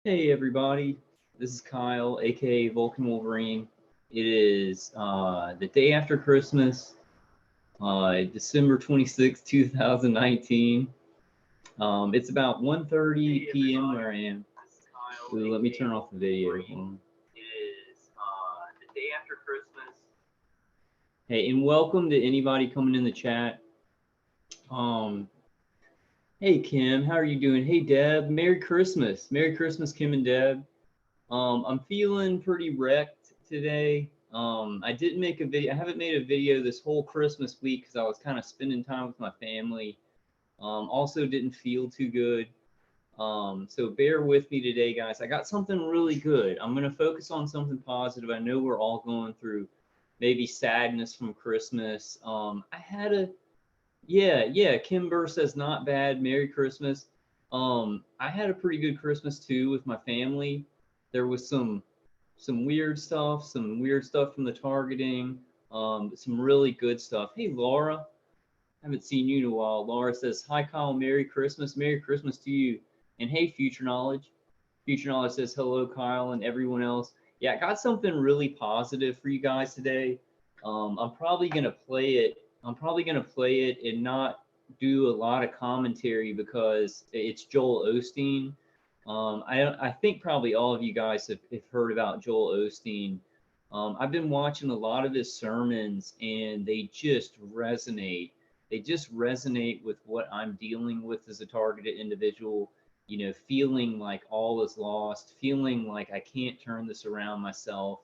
Hey everybody, this is Kyle, aka Vulcan Wolverine. It is the day after Christmas, December 26th, 2019. It's about 1:30 p.m. where I am. Ooh, let me turn off the video. It is the day after Christmas. Hey, and welcome to anybody coming in the chat. Hey Kim, how are you doing? Hey Deb, Merry Christmas. Merry Christmas, Kim and Deb. I'm feeling pretty wrecked today. I didn't make a video. I haven't made a video this whole Christmas week because I was kind of spending time with my family. Also didn't feel too good. So bear with me today, guys. I got something really good. I'm going to focus on something positive. I know we're all going through maybe sadness from Christmas. Yeah, Kimber says not bad. Merry Christmas. I had a pretty good Christmas too with my family. There was some weird stuff from the targeting, some really good stuff. Hey Laura, haven't seen you in a while. Laura says, hi Kyle, Merry Christmas. Merry Christmas to you. And hey, Future Knowledge. Future Knowledge says, hello Kyle and everyone else. Yeah, I got something really positive for you guys today. I'm probably gonna play it. I'm probably gonna play it and not do a lot of commentary because it's Joel Osteen. I think probably all of you guys have heard about Joel Osteen. I've been watching a lot of his sermons and they just resonate. They just resonate with what I'm dealing with as a targeted individual, feeling like all is lost, feeling like I can't turn this around myself.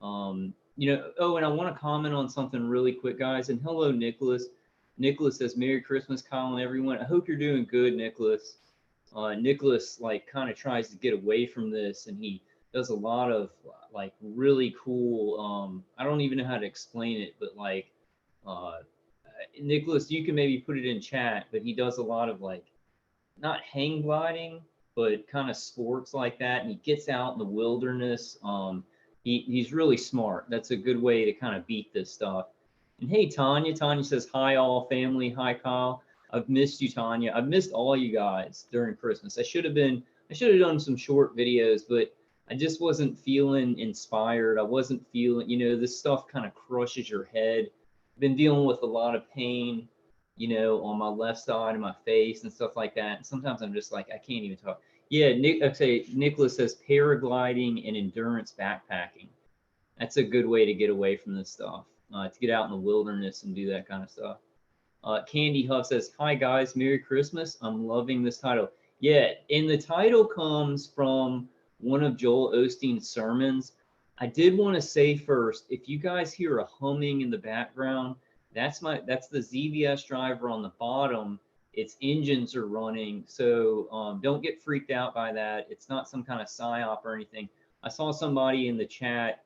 Oh, and I want to comment on something really quick, guys. And hello, Nicholas. Nicholas says, Merry Christmas, Colin, everyone. I hope you're doing good, Nicholas. Nicholas like kind of tries to get away from this and he does a lot of like really cool I don't even know how to explain it, but like uh Nicholas, you can maybe put it in chat, but he does a lot of like not hang gliding, but kind of sports like that, and he gets out in the wilderness. He's really smart. That's a good way to kind of beat this stuff. And hey, Tanya. Tanya says, hi, all family. Hi, Kyle. I've missed you, Tanya. I've missed all you guys during Christmas. I should have done some short videos, but I just wasn't feeling inspired. I wasn't feeling, this stuff kind of crushes your head. I've been dealing with a lot of pain, on my left side of my face and stuff like that. And sometimes I'm just like, I can't even talk. Yeah, Nicholas says paragliding and endurance backpacking. That's a good way to get away from this stuff, to get out in the wilderness and do that kind of stuff. Candy Huff says, hi guys, Merry Christmas. I'm loving this title. Yeah, and the title comes from one of Joel Osteen's sermons. I did want to say first, if you guys hear a humming in the background, that's the ZVS driver on the bottom. Its engines are running, so don't get freaked out by that. It's not some kind of psyop or anything. I saw somebody in the chat,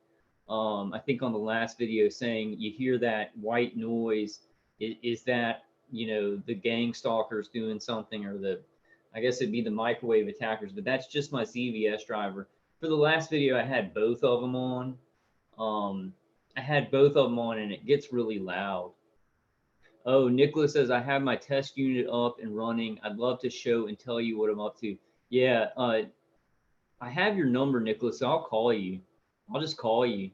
I think on the last video, saying you hear that white noise. Is that the gang stalkers doing something, or I guess it'd be the microwave attackers, but that's just my ZVS driver. For the last video, I had both of them on. And it gets really loud. Oh, Nicholas says, I have my test unit up and running. I'd love to show and tell you what I'm up to. Yeah, I have your number, Nicholas, so I'll call you. I'll just call you.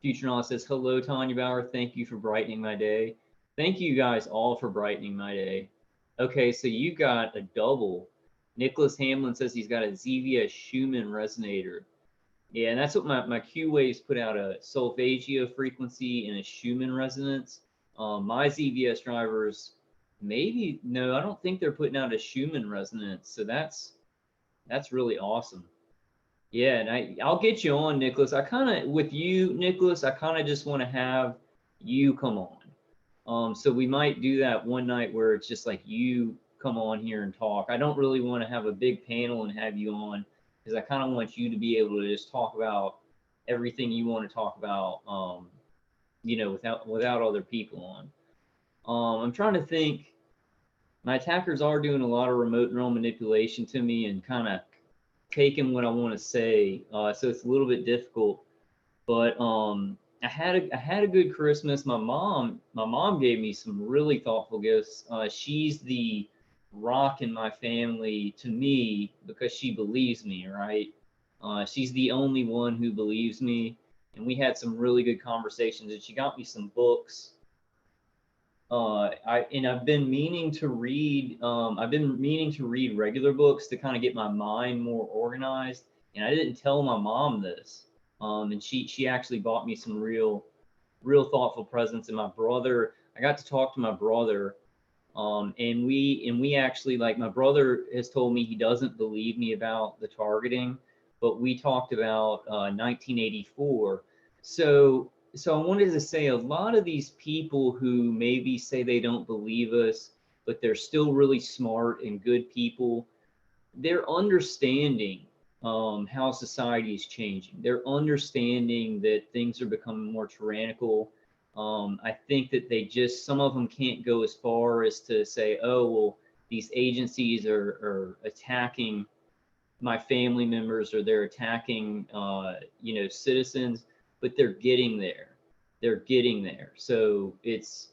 Future Knowledge says, hello, Tanya Bauer. Thank you for brightening my day. Thank you guys all for brightening my day. Okay, so you got a double. Nicholas Hamlin says he's got a ZVS Schumann resonator. Yeah, and that's what my Q-Waves put out, a solfeggio frequency and a Schumann resonance. My ZVS drivers, no, I don't think they're putting out a Schumann resonance. So that's really awesome. Yeah, and I'll get you on, Nicholas. With you, Nicholas, I kind of just want to have you come on. So we might do that one night where it's just like you come on here and talk. I don't really want to have a big panel and have you on, because I kind of want you to be able to just talk about everything you want to talk about, without other people on. I'm trying to think. My attackers are doing a lot of remote neural manipulation to me and kind of taking what I want to say, so it's a little bit difficult. But I had a good Christmas. My mom gave me some really thoughtful gifts. She's the rock in my family to me because she believes me, right? She's the only one who believes me. And we had some really good conversations, and she got me some books. I've been meaning to read. I've been meaning to read regular books to kind of get my mind more organized. And I didn't tell my mom this. And she actually bought me some real thoughtful presents. And my brother, I got to talk to my brother, and we actually, like, my brother has told me he doesn't believe me about the targeting, but we talked about 1984. So I wanted to say, a lot of these people who maybe say they don't believe us, but they're still really smart and good people, they're understanding how society is changing. They're understanding that things are becoming more tyrannical. I think that some of them can't go as far as to say, oh, well, these agencies are attacking my family members, or they're attacking, citizens, but they're getting there. They're getting there. So it's,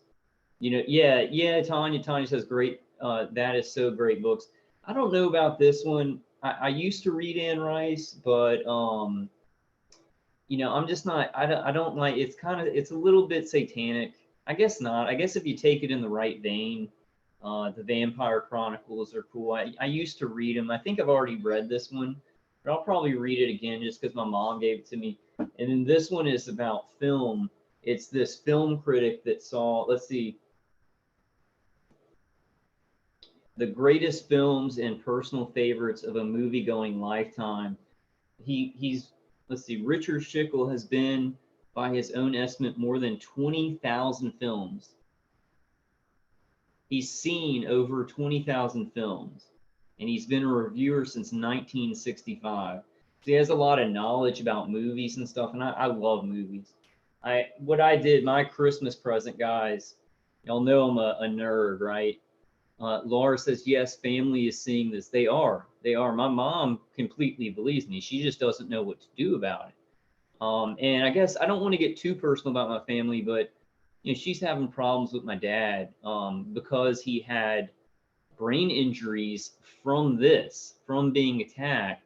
yeah, Tanya says great. That is so great books. I don't know about this one. I used to read Anne Rice, but I'm just not. I don't like. It's a little bit satanic. I guess not. I guess if you take it in the right vein, the Vampire Chronicles are cool. I used to read them. I think I've already read this one, but I'll probably read it again just because my mom gave it to me. And then this one is about film. It's this film critic that saw. Let's see. The greatest films and personal favorites of a movie-going lifetime. He's Let's see, Richard Schickel has been, by his own estimate, more than 20,000 films. He's seen over 20,000 films, and he's been a reviewer since 1965. So he has a lot of knowledge about movies and stuff, and I love movies. What I did, my Christmas present, guys, y'all know I'm a nerd, right? Laura says, yes, family is seeing this. They are. They are. My mom completely believes me. She just doesn't know what to do about it. And I guess I don't want to get too personal about my family, but she's having problems with my dad because he had brain injuries from being attacked.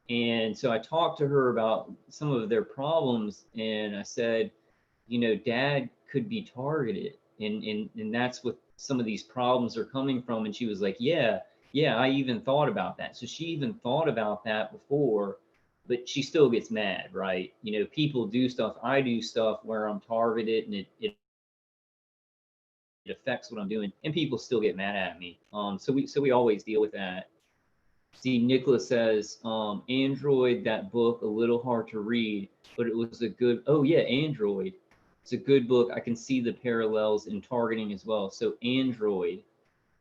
And so I talked to her about some of their problems, and I said, dad could be targeted, and that's what some of these problems are coming from. And she was like, yeah, I even thought about that. So she even thought about that before, but she still gets mad, right? People do stuff, I do stuff where I'm targeted, and it affects what I'm doing, and people still get mad at me. So we always deal with that. See, Nicholas says, Android, that book, a little hard to read, but it was a good, oh yeah, Android. It's a good book. I can see the parallels in targeting as well. So Android,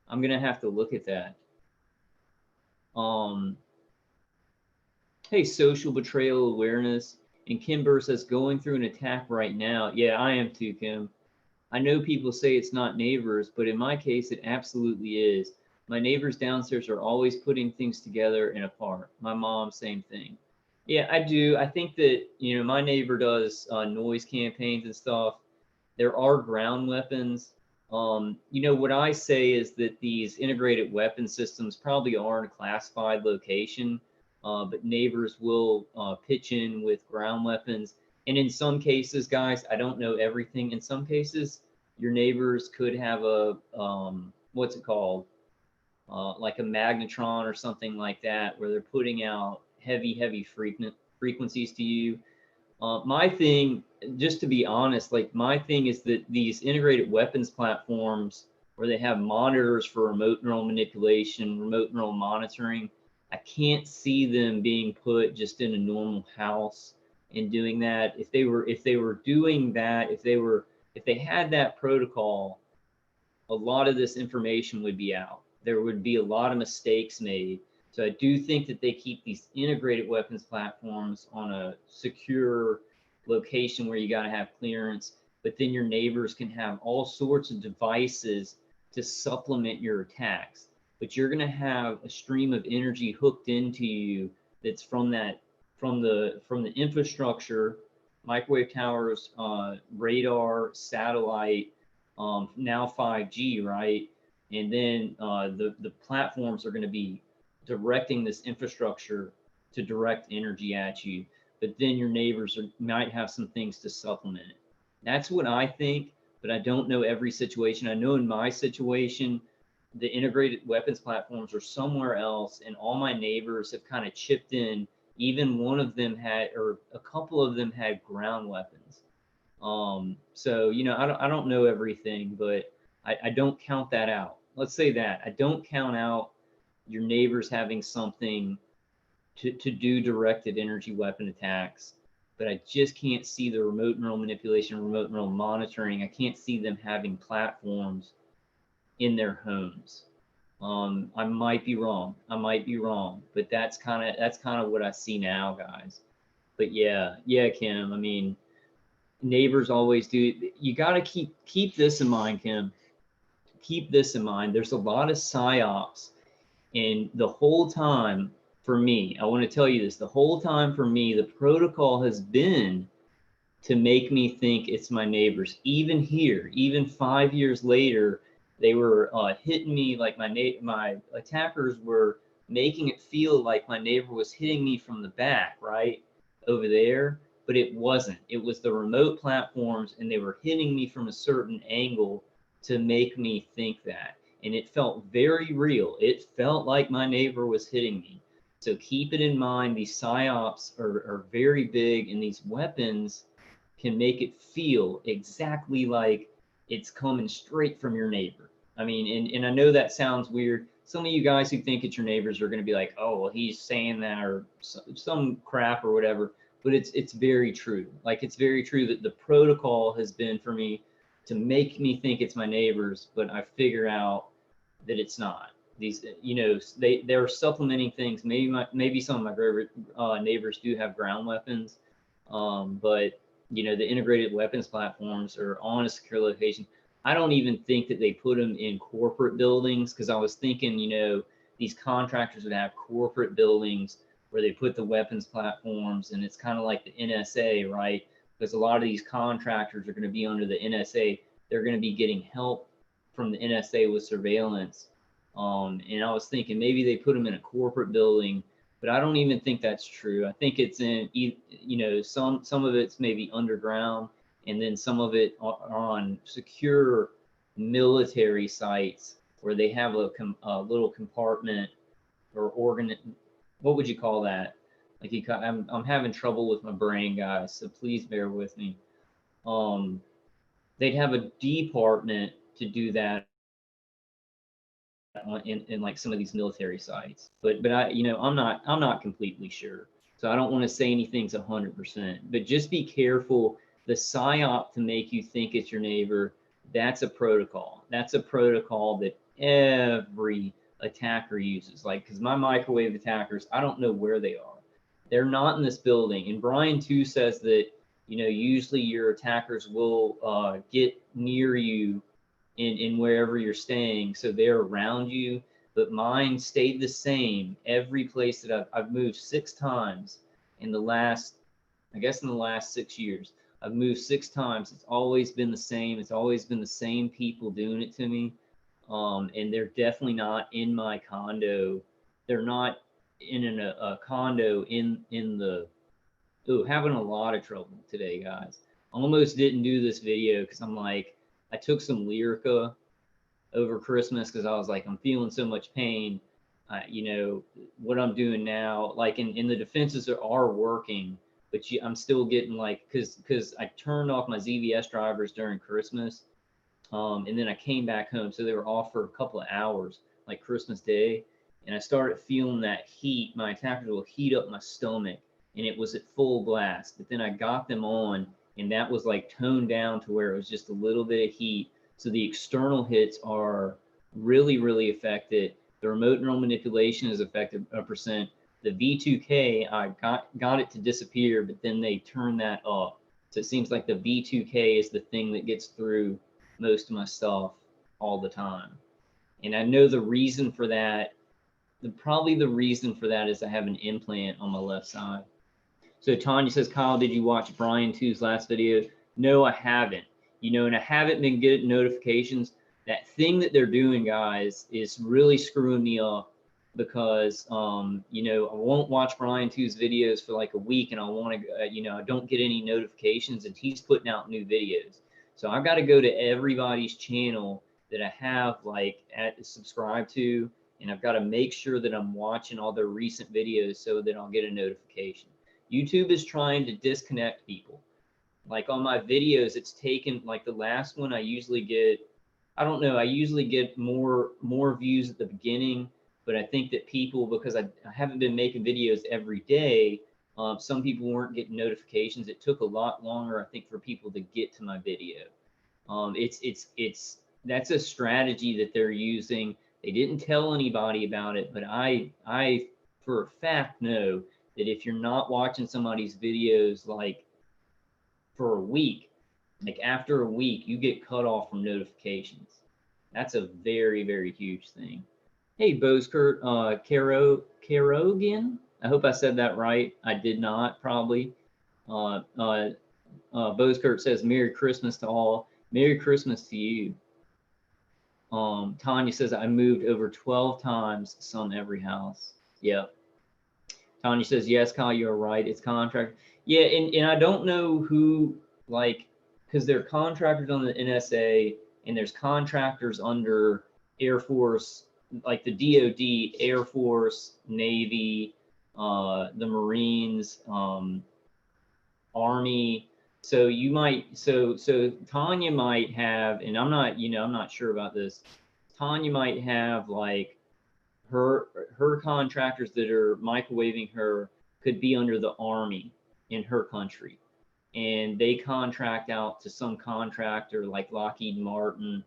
I'm gonna have to look at that. Um, hey, social betrayal awareness. And Kimber says, going through an attack right now. Yeah, I am too, Kim. I know people say it's not neighbors, but in my case, it absolutely is. My neighbors downstairs are always putting things together and apart. My mom, same thing. Yeah, I do. I think that, my neighbor does noise campaigns and stuff. There are ground weapons. What I say is that these integrated weapon systems probably are in a classified location, but neighbors will pitch in with ground weapons. And in some cases, guys, I don't know everything. In some cases, your neighbors could have a, what's it called? Like a magnetron or something like that, where they're putting out heavy frequencies to you. My thing, just to be honest, like, my thing is that these integrated weapons platforms where they have monitors for remote neural manipulation, remote neural monitoring, I can't see them being put just in a normal house and doing that. If they were doing that, if they had that protocol, a lot of this information would be out. There would be a lot of mistakes made. So I do think that they keep these integrated weapons platforms on a secure location where you got to have clearance, but then your neighbors can have all sorts of devices to supplement your attacks. But you're going to have a stream of energy hooked into you that's from the infrastructure, microwave towers, radar, satellite, now 5G, right? And then the platforms are going to be directing this infrastructure to direct energy at you. But then your neighbors might have some things to supplement it. That's what I think, but I don't know every situation. I know in my situation, the integrated weapons platforms are somewhere else, and all my neighbors have kind of chipped in. Even one of them had, or a couple of them had ground weapons. So, you know, I don't know everything, but I don't count that out. Let's say that. I don't count out your neighbors having something to do directed energy weapon attacks, but I just can't see the remote neural manipulation, remote neural monitoring. I can't see them having platforms in their homes. I might be wrong. I might be wrong, but that's kind of what I see now, guys. But yeah, Kim. I mean, neighbors always do. You got to keep this in mind, Kim. Keep this in mind. There's a lot of psyops, and the whole time for me, I want to tell you this. The whole time for me, the protocol has been to make me think it's my neighbors. Even here, even 5 years later, they were hitting me like my attackers were making it feel like my neighbor was hitting me from the back, right over there. But it wasn't. It was the remote platforms, and they were hitting me from a certain angle to make me think that. And it felt very real. It felt like my neighbor was hitting me. So keep it in mind. These psyops are very big, and these weapons can make it feel exactly like it's coming straight from your neighbor. I mean, and I know that sounds weird. Some of you guys who think it's your neighbors are going to be like, oh, well, he's saying that, or some crap or whatever. But it's very true. Like, it's very true that the protocol has been for me to make me think it's my neighbors, but I figure out that it's not. These, you know, they're supplementing things. Maybe some of my neighbors do have ground weapons, but you know, the integrated weapons platforms are on a secure location. I don't even think that they put them in corporate buildings, because I was thinking, you know, these contractors would have corporate buildings where they put the weapons platforms, and it's kind of like the NSA, right? Because a lot of these contractors are going to be under the NSA. They're going to be getting help from the NSA with surveillance. And I was thinking maybe they put them in a corporate building, but I don't even think that's true. I think it's in, you know, some of it's maybe underground, and then some of it are on secure military sites where they have a little compartment or organ. What would you call that? Like, I'm having trouble with my brain, guys, so please bear with me. They'd have a department to do that in like some of these military sites, but I, you know, I'm not completely sure, so I don't want to say anything's 100%. But just be careful. The psyop to make you think it's your neighbor, that's a protocol. That's a protocol that every attacker uses. Like, because my microwave attackers, I don't know where they are. They're not in this building. And Brian too says that, you know, usually your attackers will get near you in wherever you're staying, so they're around you. But mine stayed the same every place that I've moved 6 times in the last, I guess in the last 6 years. I've moved 6 times. It's always been the same. It's always been the same people doing it to me. And they're definitely not in my condo. They're not in a condo in the, ooh, having a lot of trouble today, guys. Almost didn't do this video because I'm like, I took some Lyrica over Christmas because I was like, I'm feeling so much pain. You know, what I'm doing now, like in the defenses are working, but I'm still getting like, because I turned off my ZVS drivers during Christmas, and then I came back home. So they were off for a couple of hours, like Christmas Day. And I started feeling that heat. My attackers will heat up my stomach, and it was at full blast. But then I got them on, and that was like toned down to where it was just a little bit of heat. So the external hits are really, really affected. The remote neural manipulation is affected a percent. The V2K, I got it to disappear, but then they turned that up. So it seems like the V2K is the thing that gets through most of my stuff all the time. And I know the reason for that, probably the reason for that is I have an implant on my left side. So Tanya says, Kyle, did you watch Brian 2's last video? No, I haven't. You know, and I haven't been getting notifications. that thing that they're doing, guys, is really screwing me up because, you know, I won't watch Brian Two's videos for like a week and I want to, you know, I don't get any notifications and he's putting out new videos. So I've got to go to everybody's channel that I have like subscribed to, and I've got to make sure that I'm watching all their recent videos so that I'll get a notification. YouTube is trying to disconnect people. Like on my videos, it's taken like the last one I usually get, I don't know, I usually get more views at the beginning, but I think that people, because I haven't been making videos every day, some people weren't getting notifications. It took a lot longer, I think, for people to get to my video. It's that's a strategy that they're using. They didn't tell anybody about it, but I for a fact know that if you're not watching somebody's videos like for a week, like after a week, you get cut off from notifications. That's a very, very huge thing. Hey, Boskert, Karogan. I hope I said that right. I did not, probably. Boskert says, Merry Christmas to all. Merry Christmas to you. Tanya says, I moved over 12 times, some every house. Yep. Tanya says, yes, Kyle, you're right. It's contract. Yeah, and I don't know who, like, because they're contractors on the NSA and there's contractors under Air Force, like the DOD, Air Force, Navy, the Marines, Army. So you might, so Tanya might have, and I'm not, you know, I'm not sure about this. Tanya might have like her contractors that are microwaving her could be under the Army in her country, and they contract out to some contractor like Lockheed Martin,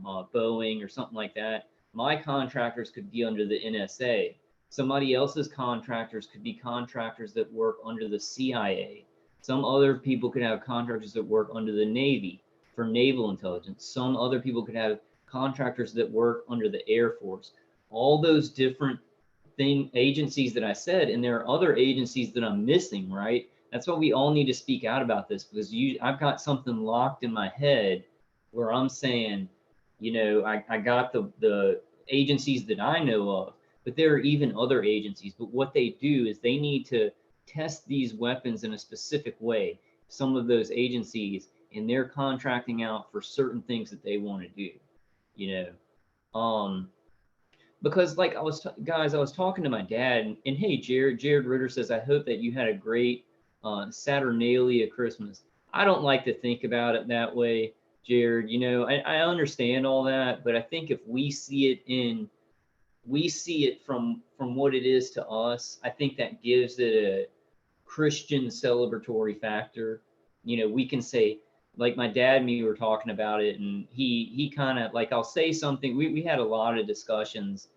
Boeing, or something like that. My contractors could be under the NSA. Somebody else's contractors could be contractors that work under the CIA. Some other people could have contractors that work under the Navy for naval intelligence. Some other people could have contractors that work under the Air Force. All those different agencies that I said, and there are other agencies that I'm missing, right? That's why we all need to speak out about this, because I've got something locked in my head where I'm saying, you know, I got the agencies that I know of, but there are even other agencies. But what they do is they need to test these weapons in a specific way, some of those agencies, and they're contracting out for certain things that they want to do, you know. Because like I was talking to my dad, and hey, Jared Ritter says, I hope that you had a great Saturnalia Christmas. I don't like to think about it that way, Jared. You know, I understand all that, but I think if we see it from what it is to us, I think that gives it a Christian celebratory factor. You know, we can say, like my dad and me were talking about it, and he kind of like, I'll say something. We had a lot of discussions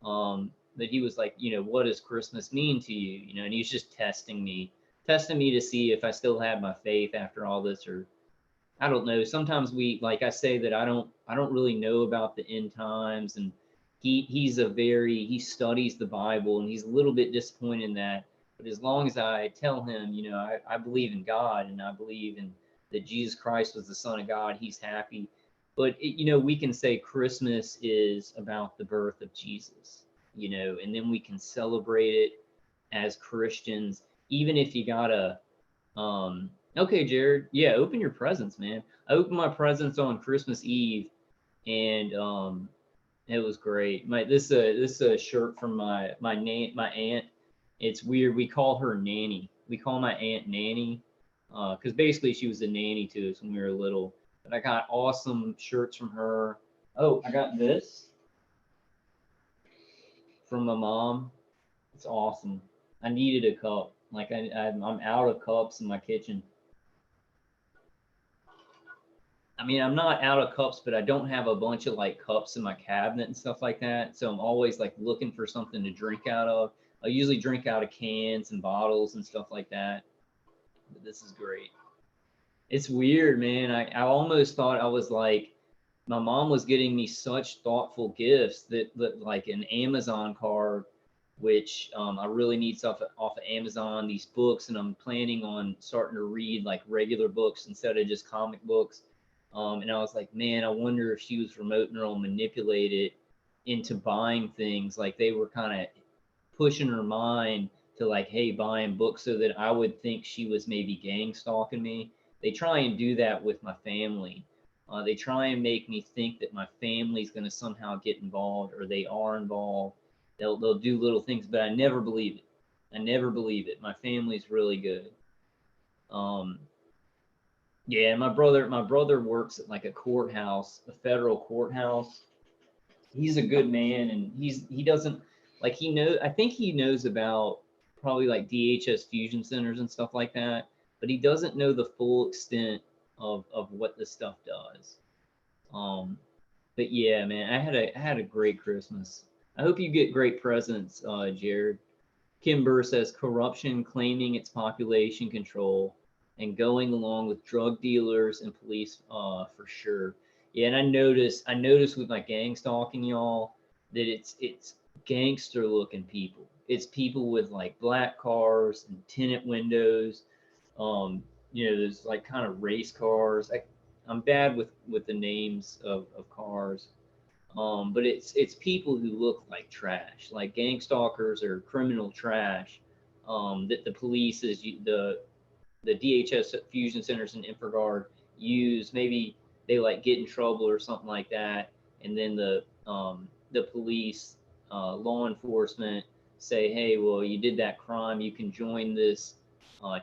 that he was like, you know, what does Christmas mean to you? You know, and he's just testing me to see if I still had my faith after all this, or I don't know. Sometimes like I say that I don't really know about the end times, and he studies the Bible, and he's a little bit disappointed in that. But as long as I tell him, you know, I believe in God, and I believe in that Jesus Christ was the Son of God, he's happy. But you know, we can say Christmas is about the birth of Jesus, you know, and then we can celebrate it as Christians, even if you gotta okay, Jared. Yeah, open your presents, man. I opened my presents on Christmas Eve, and it was great. This is a shirt from my aunt. It's weird. We call her Nanny. We call my aunt Nanny, because basically she was a nanny to us when we were little. But I got awesome shirts from her. Oh, I got this from my mom. It's awesome. I needed a cup. Like I'm out of cups in my kitchen. I mean, I'm not out of cups, but I don't have a bunch of like cups in my cabinet and stuff like that. So I'm always like looking for something to drink out of. I usually drink out of cans and bottles and stuff like that. But this is great. It's weird, man. I almost thought I was like, my mom was getting me such thoughtful gifts that like an Amazon card, which I really need stuff off of Amazon, these books, and I'm planning on starting to read like regular books instead of just comic books. And I was like, man, I wonder if she was remote neural manipulated into buying things. Like they were kind of pushing her mind to like, hey, buying books so that I would think she was maybe gang stalking me. They try and do that with my family. They try and make me think that my family's going to somehow get involved or they are involved. They'll do little things, but I never believe it. I never believe it. My family's really good. Um, yeah, my brother works at like a courthouse, a federal courthouse. He's a good man, and he doesn't like he know. I think he knows about probably like DHS fusion centers and stuff like that, but he doesn't know the full extent of what this stuff does. Um, but yeah, man, I had a great Christmas. I hope you get great presents, Jared. Kimber says corruption claiming its population control and going along with drug dealers and police, for sure. Yeah, and I noticed with my gang stalking, y'all, that it's gangster looking people. It's people with like black cars and tinted windows. Um, there's like kind of race cars. I'm bad with the names of cars. But it's people who look like trash, like gang stalkers or criminal trash. That the police is the DHS fusion centers in InfraGard use. Maybe they like get in trouble or something like that, and then the police, law enforcement say, hey, well, you did that crime, you can join this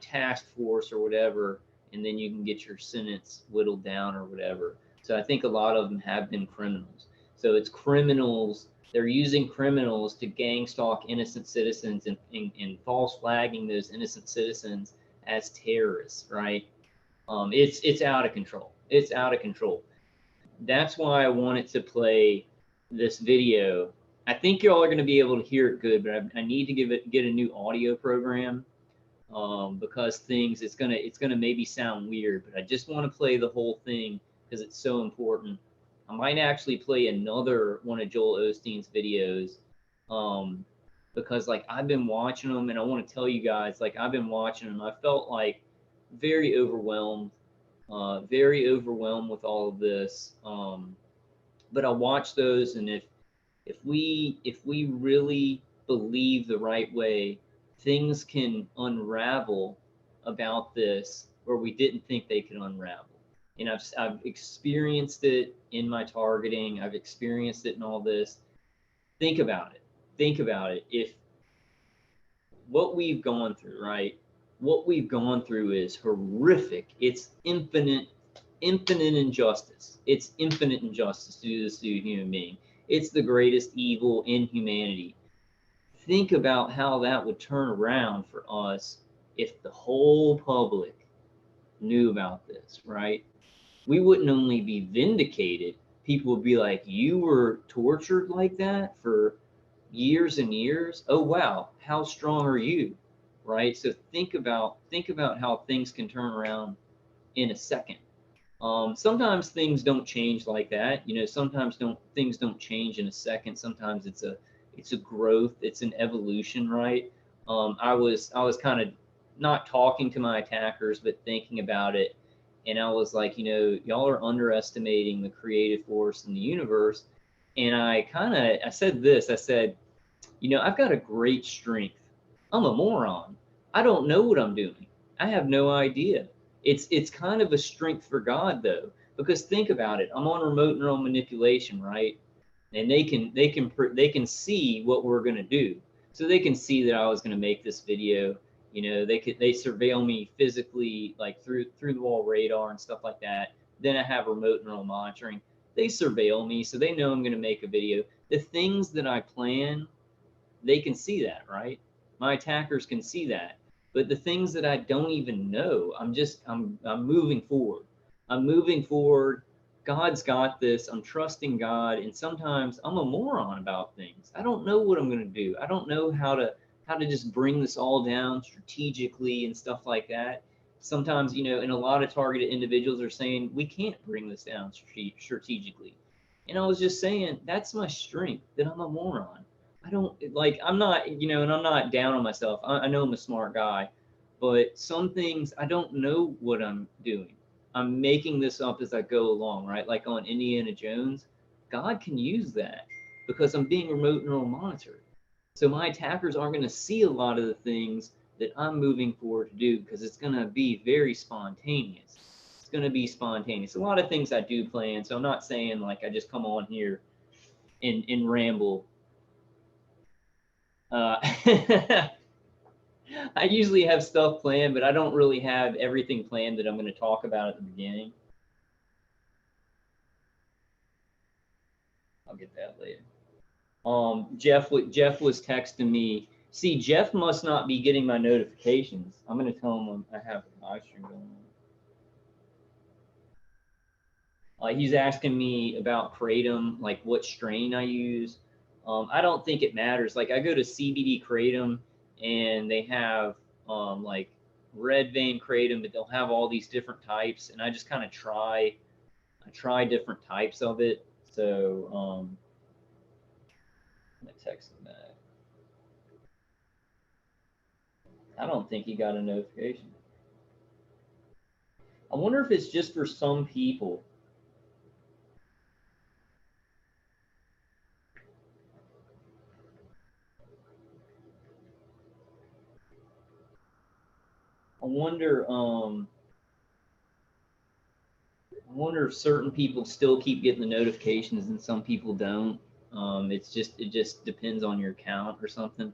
task force or whatever, and then you can get your sentence whittled down or whatever. So I think a lot of them have been criminals. So it's criminals. They're using criminals to gang stalk innocent citizens and false flagging those innocent citizens as terrorists, right? It's out of control. It's out of control. That's why I wanted to play this video. I think y'all are going to be able to hear it good, but I need to get a new audio program, because things it's gonna maybe sound weird, but I just want to play the whole thing because it's so important. I might actually play another one of Joel Osteen's videos, um, because like I've been watching them and I want to tell you guys like I've been watching them. I felt like very overwhelmed, very overwhelmed with all of this. But I watch those, and if we really believe the right way, things can unravel about this where we didn't think they could unravel. And I've experienced it in my targeting. I've experienced it in all this. Think about it. Think about it. If what we've gone through, right? What we've gone through is horrific. It's infinite injustice. It's infinite injustice to do this to a human being. It's the greatest evil in humanity. Think about how that would turn around for us if the whole public knew about this, right? We wouldn't only be vindicated, people would be like, you were tortured like that for years and years. Oh wow, how strong are you? Right? So think about how things can turn around in a second. Sometimes things don't change like that. Sometimes don't things don't change in a second. Sometimes it's a growth, it's an evolution, right? I was kind of not talking to my attackers, but thinking about it, and I was like, y'all are underestimating the creative force in the universe. And I said this. I said, I've got a great strength. I'm a moron. I don't know what I'm doing. I have no idea. It's kind of a strength for God though, because think about it. I'm on remote neural manipulation, right? And they can see what we're gonna do. So they can see that I was gonna make this video. They surveil me physically, like through the wall radar and stuff like that. Then I have remote neural monitoring. They surveil me, so they know I'm gonna make a video. The things that I plan, they can see that, right? My attackers can see that. But the things that I don't even know, I'm moving forward. I'm moving forward. God's got this. I'm trusting God. And sometimes I'm a moron about things. I don't know what I'm going to do. I don't know how to just bring this all down strategically and stuff like that. Sometimes, and a lot of targeted individuals are saying we can't bring this down strategically. And I was just saying that's my strength, that I'm a moron. I don't like, I'm not, and I'm not down on myself. I know I'm a smart guy, but some things I don't know what I'm doing. I'm making this up as I go along, right? Like on Indiana Jones, God can use that because I'm being remote neural monitored. So my attackers aren't going to see a lot of the things that I'm moving forward to do because it's going to be very spontaneous. It's going to be spontaneous. A lot of things I do plan. So I'm not saying like I just come on here and ramble. I usually have stuff planned, but I don't really have everything planned that I'm going to talk about at the beginning. I'll get that later. Jeff was texting me. See, Jeff must not be getting my notifications. I'm gonna tell him I have a live stream going on. He's asking me about kratom, like what strain I use. I don't think it matters. Like I go to CBD kratom, and they have like red vein kratom, but they'll have all these different types, and I just kind of try. I try different types of it. So I'm gonna text him back. I don't think he got a notification. I wonder if it's just for some people. I wonder if certain people still keep getting the notifications and some people don't. It just depends on your account or something.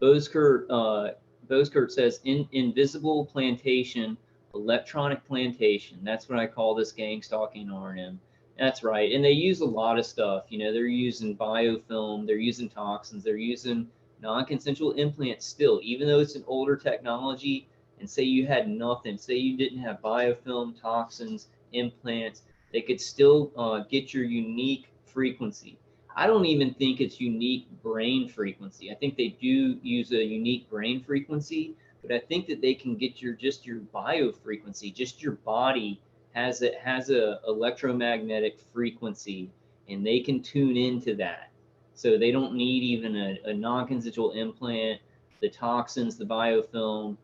Boskert says invisible plantation, electronic plantation. That's what I call this gang stalking RNM. That's right. And they use a lot of stuff. You know, they're using biofilm, they're using toxins, they're using non-consensual implants still, even though it's an older technology. And say you had nothing, say you didn't have biofilm, toxins, implants, they could still get your unique frequency. I don't even think it's unique brain frequency. I think they do use a unique brain frequency, but I think that they can get your just your bio frequency, just your body has a electromagnetic frequency, and they can tune into that. So they don't need even a non-consensual implant, the toxins, the biofilm,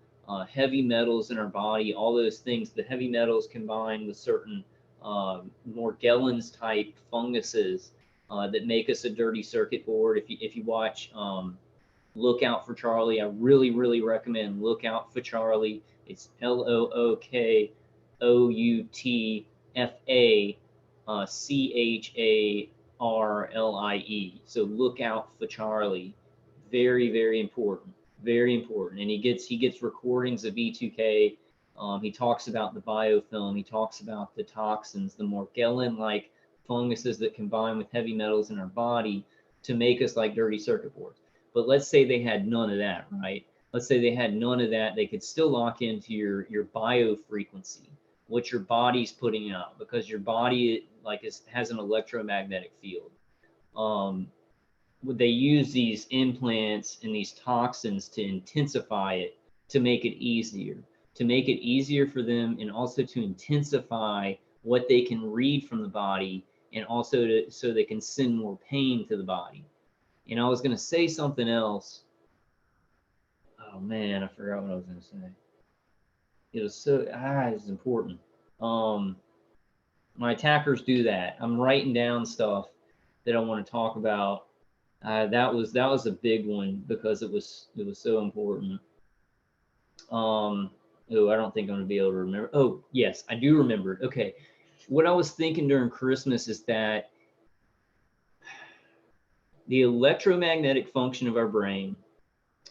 heavy metals in our body, all those things. The heavy metals combined with certain Morgellons type funguses that make us a dirty circuit board. If you watch Look Out for Charlie, I really, really recommend Look Out for Charlie. It's LOOKOUTFACHARLIE. So Look Out for Charlie. Very, very important. Very important. And he gets recordings of E2K. He talks about the biofilm. He talks about the toxins, the Morgellon-like funguses that combine with heavy metals in our body to make us like dirty circuit boards. But let's say they had none of that, right? Let's say they had none of that. They could still lock into your bio frequency, what your body's putting out, because your body like has an electromagnetic field. Would they use these implants and these toxins to intensify it, to make it easier for them, and also to intensify what they can read from the body, and also so they can send more pain to the body. And I was going to say something else. Oh man, I forgot what I was going to say. It was it's important. My attackers do that. I'm writing down stuff that I want to talk about. That was a big one because it was so important. Oh, I don't think I'm going to be able to remember. Oh, yes, I do remember it. Okay. What I was thinking during Christmas is that the electromagnetic function of our brain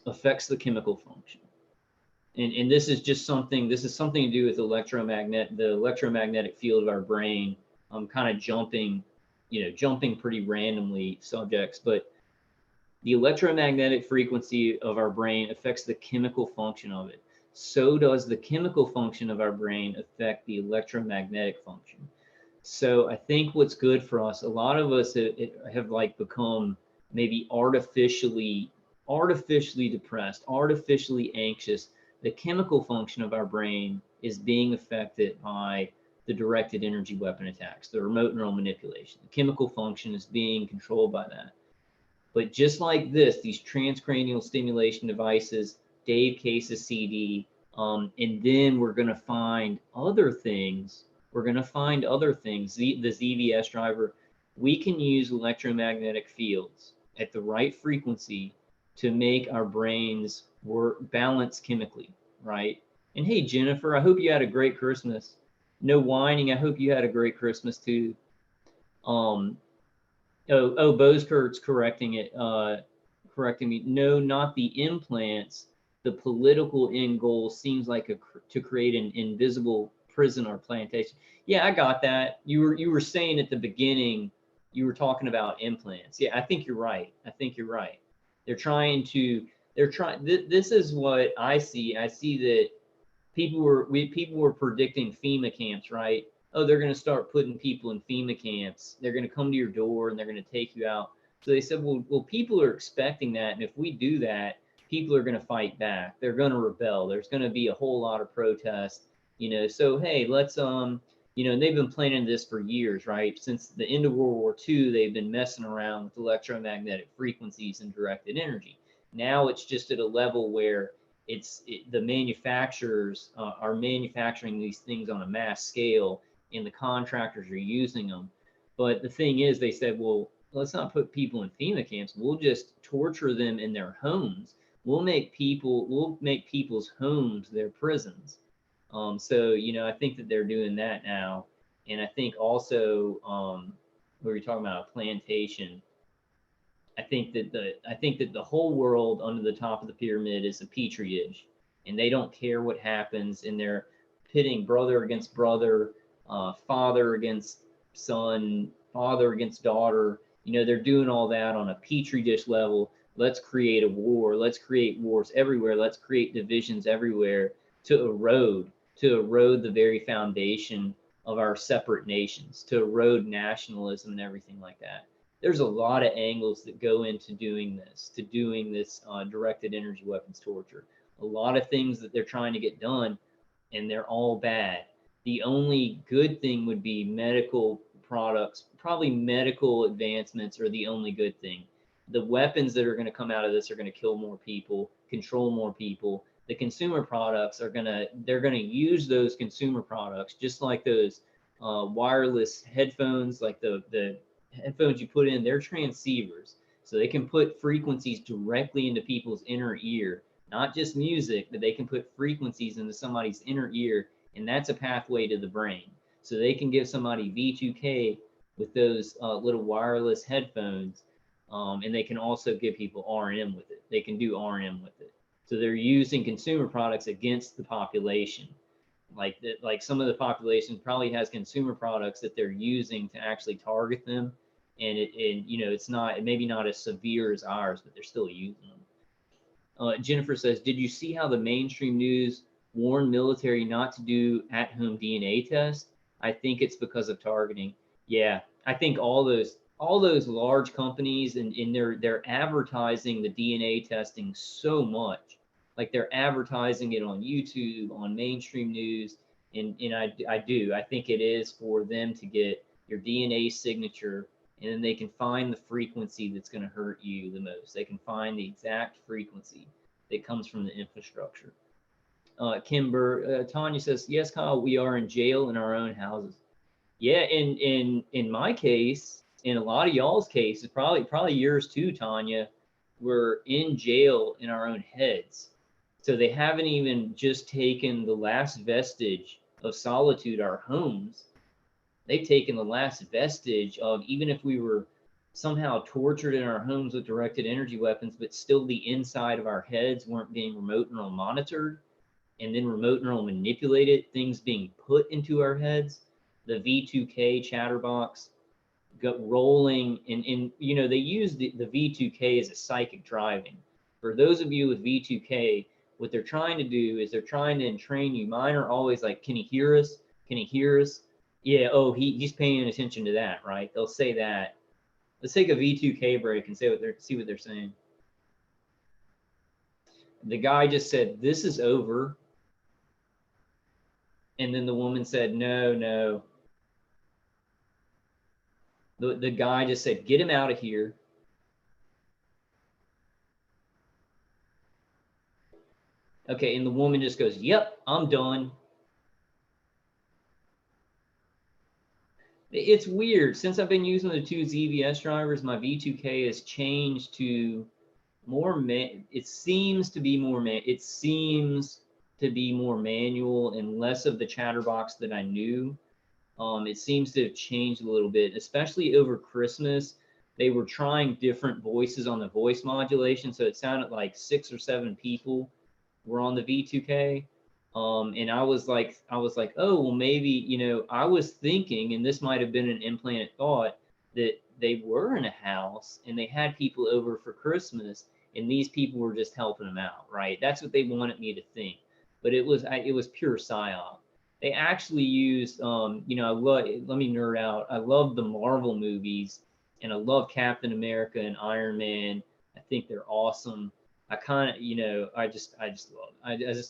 affects the chemical function. And this is something to do with the electromagnetic field of our brain. I'm kind of jumping pretty randomly subjects, but the electromagnetic frequency of our brain affects the chemical function of it. So does the chemical function of our brain affect the electromagnetic function. So I think what's good for us, a lot of us have like become maybe artificially depressed, artificially anxious. The chemical function of our brain is being affected by the directed energy weapon attacks, the remote neural manipulation. The chemical function is being controlled by that. But just like this, these transcranial stimulation devices, Dave Case's CD, and then we're going to find other things We're going to find other things. The ZVS driver, we can use electromagnetic fields at the right frequency to make our brains work balance chemically, right? And hey, Jennifer, I hope you had a great Christmas. No whining. I hope you had a great Christmas too. Boskirt's correcting it. Correcting me. No, not the implants. The political end goal seems like to create an invisible prison or plantation. Yeah, I got that. You were saying at the beginning, you were talking about implants. Yeah, I think you're right. I think you're right. They're trying to. They're trying. This is what I see. I see that people were predicting FEMA camps, right? Oh, they're going to start putting people in FEMA camps. They're going to come to your door and they're going to take you out. So they said, well, people are expecting that, and if we do that, people are going to fight back. They're going to rebel. There's going to be a whole lot of protest, So hey, let's and they've been planning this for years, right? Since the end of World War II, they've been messing around with electromagnetic frequencies and directed energy. Now it's just at a level where the manufacturers are manufacturing these things on a mass scale, and the contractors are using them. But the thing is, they said, well, let's not put people in FEMA camps. We'll just torture them in their homes. We'll make people's homes their prisons. So I think that they're doing that now, and I think also we were talking about a plantation. I think that the whole world under the top of the pyramid is a petri dish, and they don't care what happens, and they're pitting brother against brother, father against son, father against daughter. They're doing all that on a petri dish level. Let's create a war. Let's create wars everywhere. Let's create divisions everywhere to erode the very foundation of our separate nations, to erode nationalism and everything like that. There's a lot of angles that go into doing this directed energy weapons torture. A lot of things that they're trying to get done, and they're all bad. The only good thing would be medical products. Probably medical advancements are the only good thing. The weapons that are going to come out of this are going to kill more people, control more people. The consumer products they're going to use those consumer products, just like those wireless headphones, like the headphones you put in, they're transceivers. So they can put frequencies directly into people's inner ear, not just music, but they can put frequencies into somebody's inner ear, and that's a pathway to the brain. So they can give somebody V2K with those little wireless headphones, and they can also give people RNM with it. They can do RNM with it. So they're using consumer products against the population. Like some of the population probably has consumer products that they're using to actually target them, and it's not, maybe not as severe as ours, but they're still using them. Jennifer says, did you see how the mainstream news warned military not to do at-home DNA tests? I think it's because of targeting. Yeah, I think all those large companies, and they're advertising the DNA testing so much. Like they're advertising it on YouTube, on mainstream news, and I think it is for them to get your DNA signature, and then they can find the frequency that's going to hurt you the most. They can find the exact frequency that comes from the infrastructure. Tanya says, yes, Kyle, we are in jail in our own houses. Yeah, in my case, in a lot of y'all's cases, probably yours too, Tanya, we're in jail in our own heads. So they haven't even just taken the last vestige of solitude, our homes. They've taken the last vestige of, even if we were somehow tortured in our homes with directed energy weapons, but still the inside of our heads weren't being remote neural monitored, and then remote neural manipulated, things being put into our heads. The V2K chatterbox got rolling, and they use the V2K as a psychic driving. For those of you with V2K, what they're trying to do is they're trying to entrain you. Mine are always like, can he hear us? Can he hear us? Yeah, oh, he's paying attention to that, right? They'll say that. Let's take a V2K break and see what they're saying. The guy just said, this is over. And then the woman said, no. The guy just said, get him out of here. Okay, and the woman just goes, yep, I'm done. It's weird. Since I've been using the two ZVS drivers, my V2K has changed to more it seems to be more it seems to be more manual and less of the chatterbox that I knew. It seems to have changed a little bit, especially over Christmas. They were trying different voices on the voice modulation, so it sounded like 6 or 7 people were on the V2K. And I was like, oh, well, maybe, I was thinking, and this might have been an implanted thought, that they were in a house and they had people over for Christmas, and these people were just helping them out, right? That's what they wanted me to think. But it was pure psyop. They actually used, let me nerd out. I love the Marvel movies, and I love Captain America and Iron Man. I think they're awesome. I kind of, I just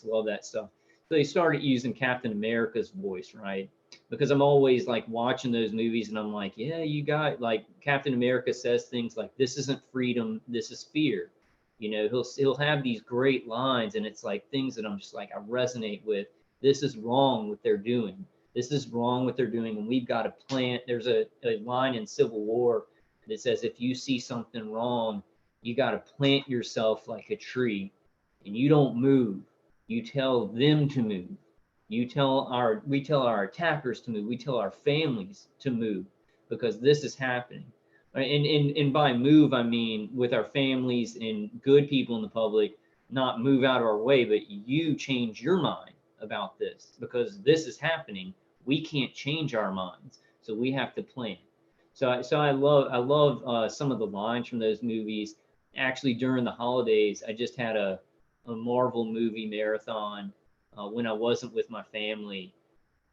love that stuff. So they started using Captain America's voice, right? Because I'm always like watching those movies and I'm like, yeah, you got like Captain America says things like, this isn't freedom, this is fear. He'll have these great lines and it's like things that I'm just like, I resonate with. This is wrong what they're doing. This is wrong what they're doing. And we've got to plant. There's a line in Civil War that says, if you see something wrong, you got to plant yourself like a tree and you don't move. You tell them to move. We tell our attackers to move. We tell our families to move because this is happening. And by move, I mean with our families and good people in the public, not move out of our way, but you change your mind about this because this is happening. We can't change our minds, so we have to plan. So I love some of the lines from those movies. Actually, during the holidays, I just had a Marvel movie marathon when I wasn't with my family,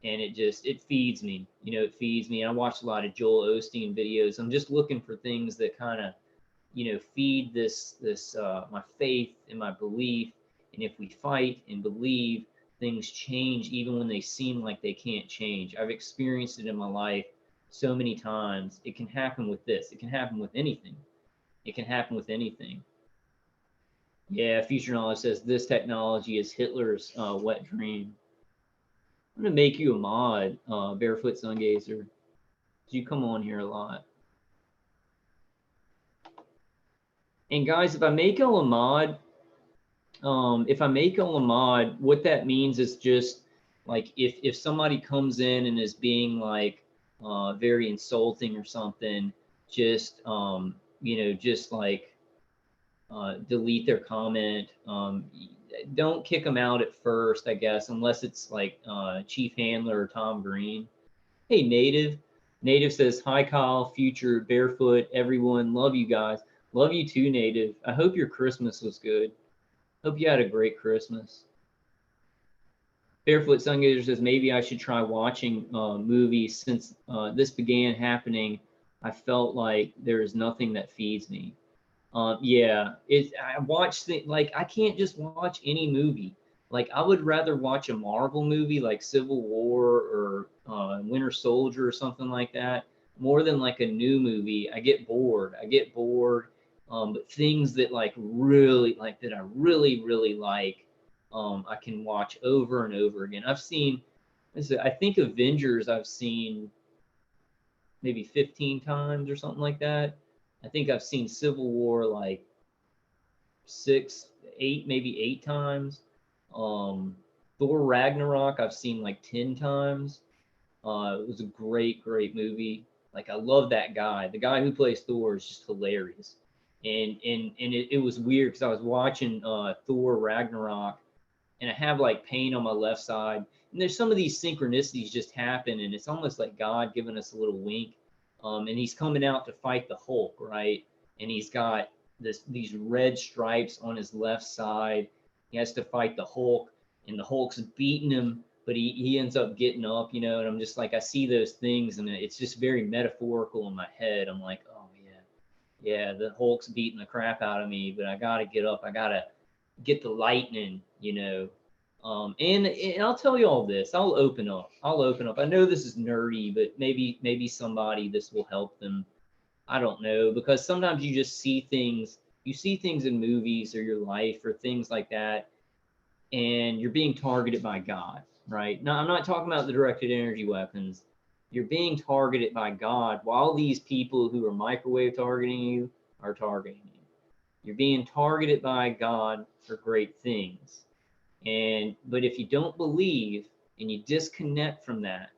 and it feeds me. It feeds me. I watched a lot of Joel Osteen videos. I'm just looking for things that kind of feed this my faith and my belief. And if we fight and believe, things change even when they seem like they can't change. I've experienced it in my life so many times. It can happen with this. It can happen with anything. It can happen with anything. Yeah, Future Knowledge says this technology is Hitler's wet dream. I'm gonna make you a mod, Barefoot Sungazer. You come on here a lot. And guys, if I make a mod, what that means is just like if somebody comes in and is being like very insulting or something, just just like delete their comment. Don't kick them out at first, I guess, unless it's like Chief Handler or Tom Green. Hey, Native. Native says, hi, Kyle, Future, Barefoot, everyone. Love you guys. Love you too, Native. I hope your Christmas was good. Hope you had a great Christmas. Barefoot Sungazer says, maybe I should try watching movies since this began happening. I felt like there is nothing that feeds me. Yeah, I watch like I can't just watch any movie. Like I would rather watch a Marvel movie like Civil War or Winter Soldier or something like that more than like a new movie. I get bored. But things that like really like that I really like, I can watch over and over again. I think Avengers I've seen maybe 15 times or something like that. I think I've seen Civil War like 6, 8, maybe 8 times. Thor Ragnarok I've seen like 10 times. It was a great movie. Like I love that guy. The guy who plays Thor is just hilarious. And it was weird because I was watching Thor Ragnarok and I have like pain on my left side. And there's some of these synchronicities just happen, and it's almost like God giving us a little wink. And he's coming out to fight the Hulk, right? And he's got these red stripes on his left side. He has to fight the Hulk, and the Hulk's beating him, but he ends up getting up, And I'm just like, I see those things, and it's just very metaphorical in my head. I'm like, oh yeah, the Hulk's beating the crap out of me, but I gotta get up. I gotta get the lightning, and I'll tell you all this. I'll open up. I know this is nerdy, but maybe somebody this will help them. I don't know, because sometimes you just see things. You see things in movies or your life or things like that, and you're being targeted by God, right? Now, I'm not talking about the directed energy weapons, You're being targeted by God while these people who are microwave targeting you are targeting you. You're being targeted by God for great things. But if you don't believe and you disconnect from that,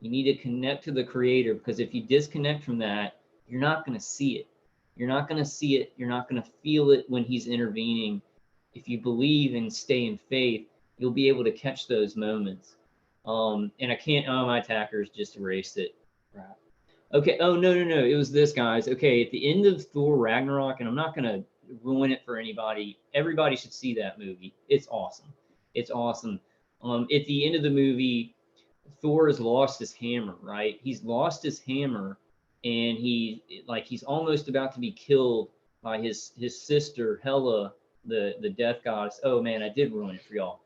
you need to connect to the Creator, because if you disconnect from that, you're not going to see it. You're not going to see it. You're not going to feel it when He's intervening. If you believe and stay in faith, you'll be able to catch those moments. And I can't, oh, my attackers just erased it. Crap. Okay. Oh, no. It was this, guys. Okay. At the end of Thor Ragnarok, and I'm not going to ruin it for anybody. Everybody should see that movie. It's awesome. It's awesome. At the end of the movie, Thor has lost his hammer, right? He's lost his hammer, and he's almost about to be killed by his sister Hela, the death goddess. Oh man, I did ruin it for y'all.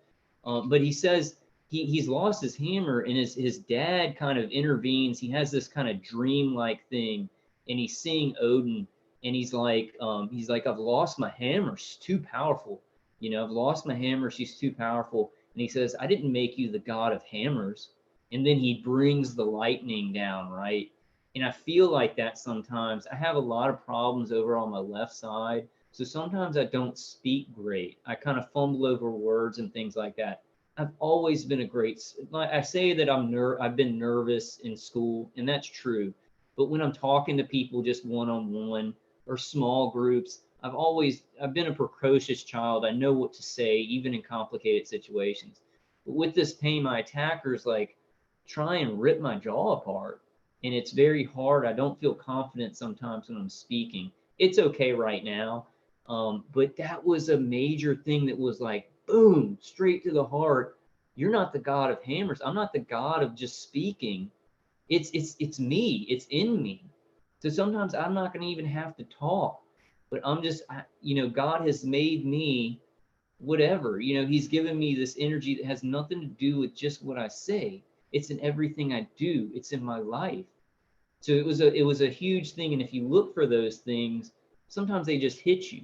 But he says he's lost his hammer, and his dad kind of intervenes. He has this kind of dream-like thing, and he's seeing Odin, and he's like, I've lost my hammer. She's too powerful. I've lost my hammer. She's too powerful. And he says, I didn't make you the god of hammers. And then he brings the lightning down, right? And I feel like that sometimes. I have a lot of problems over on my left side. So sometimes I don't speak great. I kind of fumble over words and things like that. I've always been I say that I've been nervous in school, and that's true. But when I'm talking to people just one-on-one or small groups, I've been a precocious child. I know what to say, even in complicated situations. But with this pain, my attackers try and rip my jaw apart. And it's very hard. I don't feel confident sometimes when I'm speaking. It's okay right now. But that was a major thing that was like, boom, straight to the heart. You're not the God of hammers. I'm not the God of just speaking. It's me. It's in me. So sometimes I'm not going to even have to talk, but God has made me whatever. He's given me this energy that has nothing to do with just what I say. It's in everything I do. It's in my life. So it was a huge thing. And if you look for those things, sometimes they just hit you.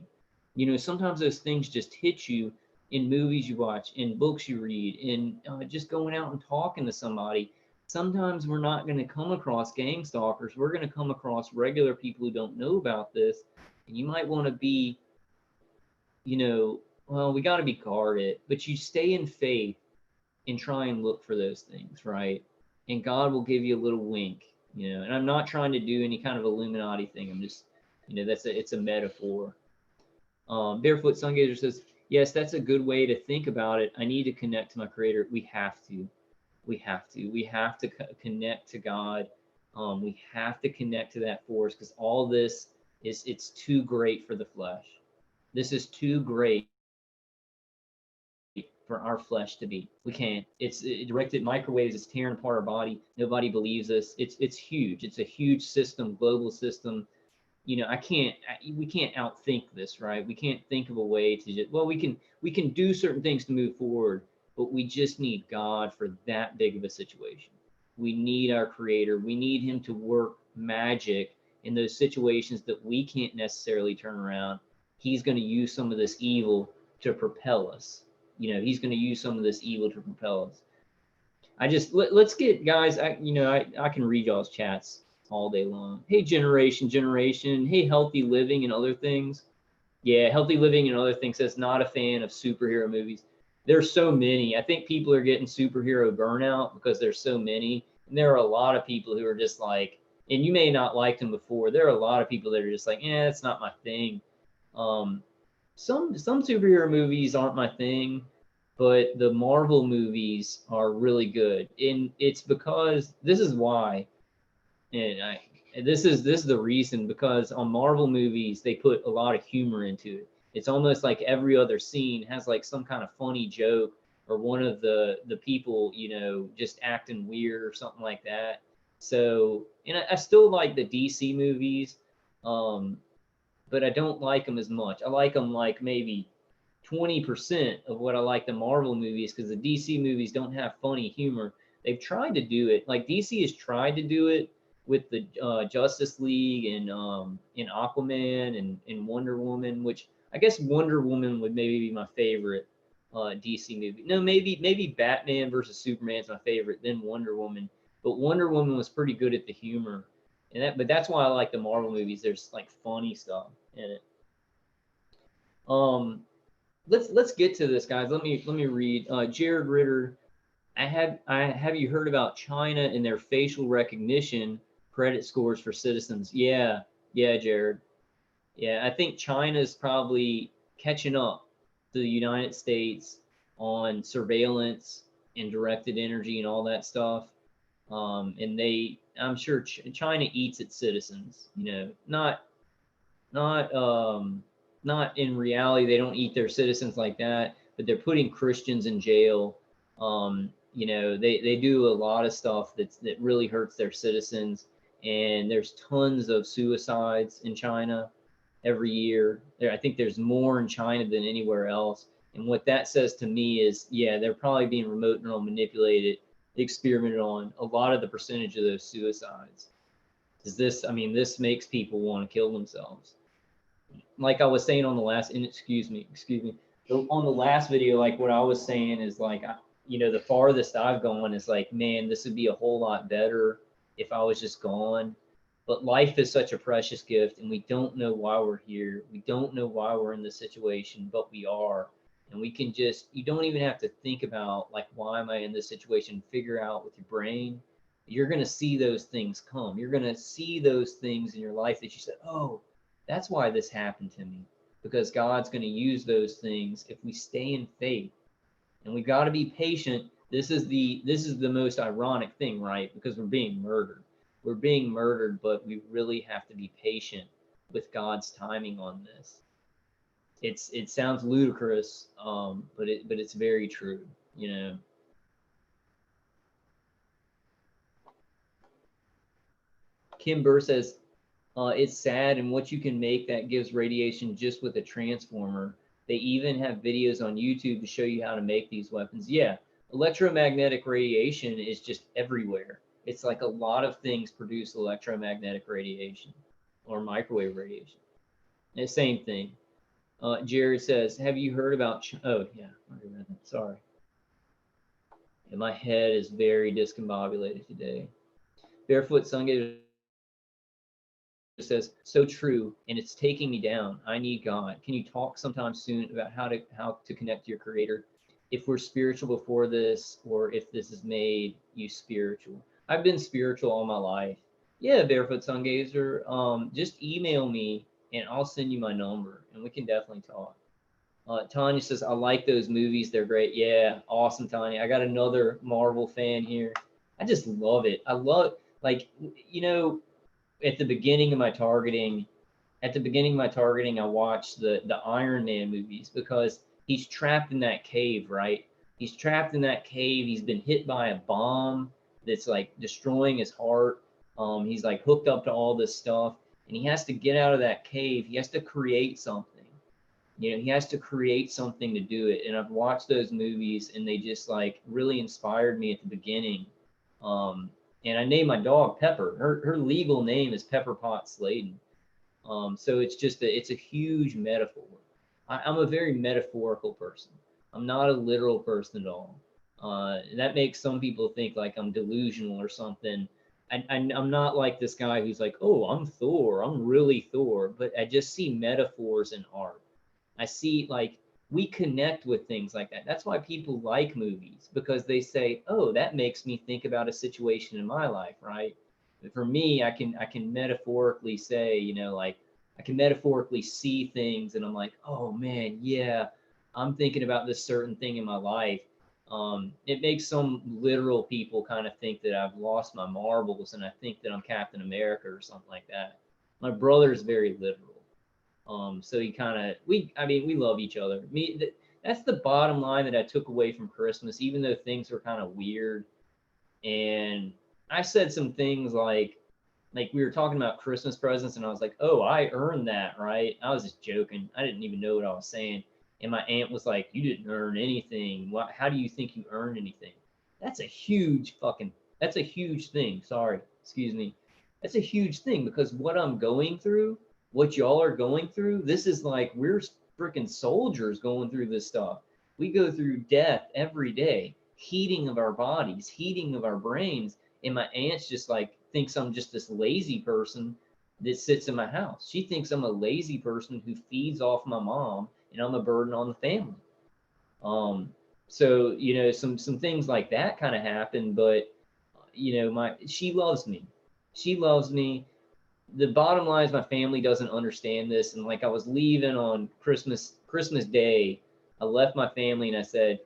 Sometimes those things just hit you in movies you watch, in books you read, in just going out and talking to somebody. Sometimes we're not going to come across gang stalkers. We're going to come across regular people who don't know about this. And you might want to be, well, we got to be guarded, but you stay in faith and try and look for those things, right? And God will give you a little wink, and I'm not trying to do any kind of Illuminati thing. I'm just, it's a metaphor. Barefoot Sungazer says, yes, that's a good way to think about it. I need to connect to my Creator. We have to connect to God. We have to connect to that force, because all this it's too great for the flesh. This is too great for our flesh to be. We can't. It's directed microwaves. It's tearing apart our body. Nobody believes us. It's huge. It's a huge system, global system. We can't outthink this, right? We can't think of a way to just, well, we can do certain things to move forward, but we just need God for that big of a situation. We need our Creator. We need Him to work magic in those situations that we can't necessarily turn around. He's going to use some of this evil to propel us. He's going to use some of this evil to propel us. Let's get, guys, I can read y'all's chats all day long. Hey, generation. Hey, healthy living and other things. Yeah, healthy living and other things says not a fan of superhero movies. There's so many. I think people are getting superhero burnout because there's so many. And there are a lot of people who are just like, and you may not like them before. There are a lot of people that are just like, it's not my thing. Some superhero movies aren't my thing, but the Marvel movies are really good. And it's because this is why, and this is the reason, because on Marvel movies they put a lot of humor into it. It's almost like every other scene has like some kind of funny joke, or one of the people just acting weird or something like that. So, and I still like the DC movies, but I don't like them as much. I like them like maybe 20% of what I like the Marvel movies, because the DC movies don't have funny humor. They've tried to do it. Like DC has tried to do it with the Justice League and in Aquaman and Wonder Woman, which I guess Wonder Woman would maybe be my favorite DC movie. No, maybe Batman versus Superman is my favorite, then Wonder Woman. But Wonder Woman was pretty good at the humor, but that's why I like the Marvel movies. There's like funny stuff in it. Let's get to this, guys. Let me read. Jared Ritter, I have you heard about China and their facial recognition credit scores for citizens? Yeah, yeah, Jared. Yeah, I think China's probably catching up to the United States on surveillance and directed energy and all that stuff. And I'm sure China eats its citizens. Not not in reality. They don't eat their citizens like that, but they're putting Christians in jail. They do a lot of stuff that really hurts their citizens. And there's tons of suicides in China every year. I think there's more in China than anywhere else. And what that says to me is, yeah, they're probably being remote neural manipulated, experimented on a lot of the percentage of those suicides. This makes people want to kill themselves. Like I was saying on the last, and excuse me, on the last video, like what I was saying is like, the farthest I've gone is like, man, this would be a whole lot better if I was just gone. But life is such a precious gift, and we don't know why we're here. We don't know why we're in this situation, but we are. And you don't even have to think about, like, why am I in this situation? Figure out with your brain. You're going to see those things come. You're going to see those things in your life that you said, oh, that's why this happened to me. Because God's going to use those things if we stay in faith. And we've got to be patient. This is the most ironic thing, right? Because we're being murdered. We're being murdered, but we really have to be patient with God's timing on this. It sounds ludicrous, but it's very true, Kim Burr says, it's sad, and what you can make that gives radiation just with a transformer. They even have videos on YouTube to show you how to make these weapons. Yeah, electromagnetic radiation is just everywhere. It's like a lot of things produce electromagnetic radiation or microwave radiation. The same thing. Jared says, have you heard about, oh yeah, I read that, sorry. And my head is very discombobulated today. Barefoot Sungazer says, so true, and it's taking me down. I need God. Can you talk sometime soon about how to connect to your creator? If we're spiritual before this, or if this has made you spiritual. I've been spiritual all my life. Yeah, Barefoot Sungazer, just email me and I'll send you my number and we can definitely talk. Tanya says, I like those movies. They're great. Yeah, awesome, Tanya. I got another Marvel fan here. I just love it. I love, like, at the beginning of my targeting, I watched the Iron Man movies because he's trapped in that cave, right? He's trapped in that cave. He's been hit by a bomb that's like destroying his heart. He's like hooked up to all this stuff, and he has to get out of that cave. He has to create something. He has to create something to do it. And I've watched those movies, and they just like really inspired me at the beginning. And I named my dog Pepper. Her legal name is Pepper Potts Sladen. So it's a huge metaphor. I'm a very metaphorical person. I'm not a literal person at all. And that makes some people think like I'm delusional or something. I'm not like this guy who's like, oh, I'm Thor. I'm really Thor. But I just see metaphors in art. I see like we connect with things like that. That's why people like movies, because they say, oh, that makes me think about a situation in my life, right? But for me, I can metaphorically say, like I can metaphorically see things and I'm like, oh man, yeah, I'm thinking about this certain thing in my life. It makes some literal people kind of think that I've lost my marbles and I think that I'm Captain America or something like that. My brother is very literal. So he kind of, we love each other. That's the bottom line that I took away from Christmas, even though things were kind of weird. And I said some things like we were talking about Christmas presents, and I was like, oh, I earned that, right? I was just joking. I didn't even know what I was saying. And my aunt was like, you didn't earn anything. How do you think you earned anything? That's a huge thing. Sorry, excuse me. That's a huge thing because what I'm going through, what y'all are going through, this is like we're freaking soldiers going through this stuff. We go through death every day, heating of our bodies, heating of our brains, And my aunt's just like thinks I'm just this lazy person that sits in my house. She thinks I'm a lazy person who feeds off my mom and I'm a burden on the family. Um, so some things like that kind of happen, but she loves me. She loves me. The bottom line is my family doesn't understand this. And like I was leaving on Christmas Day, I left my family and I said,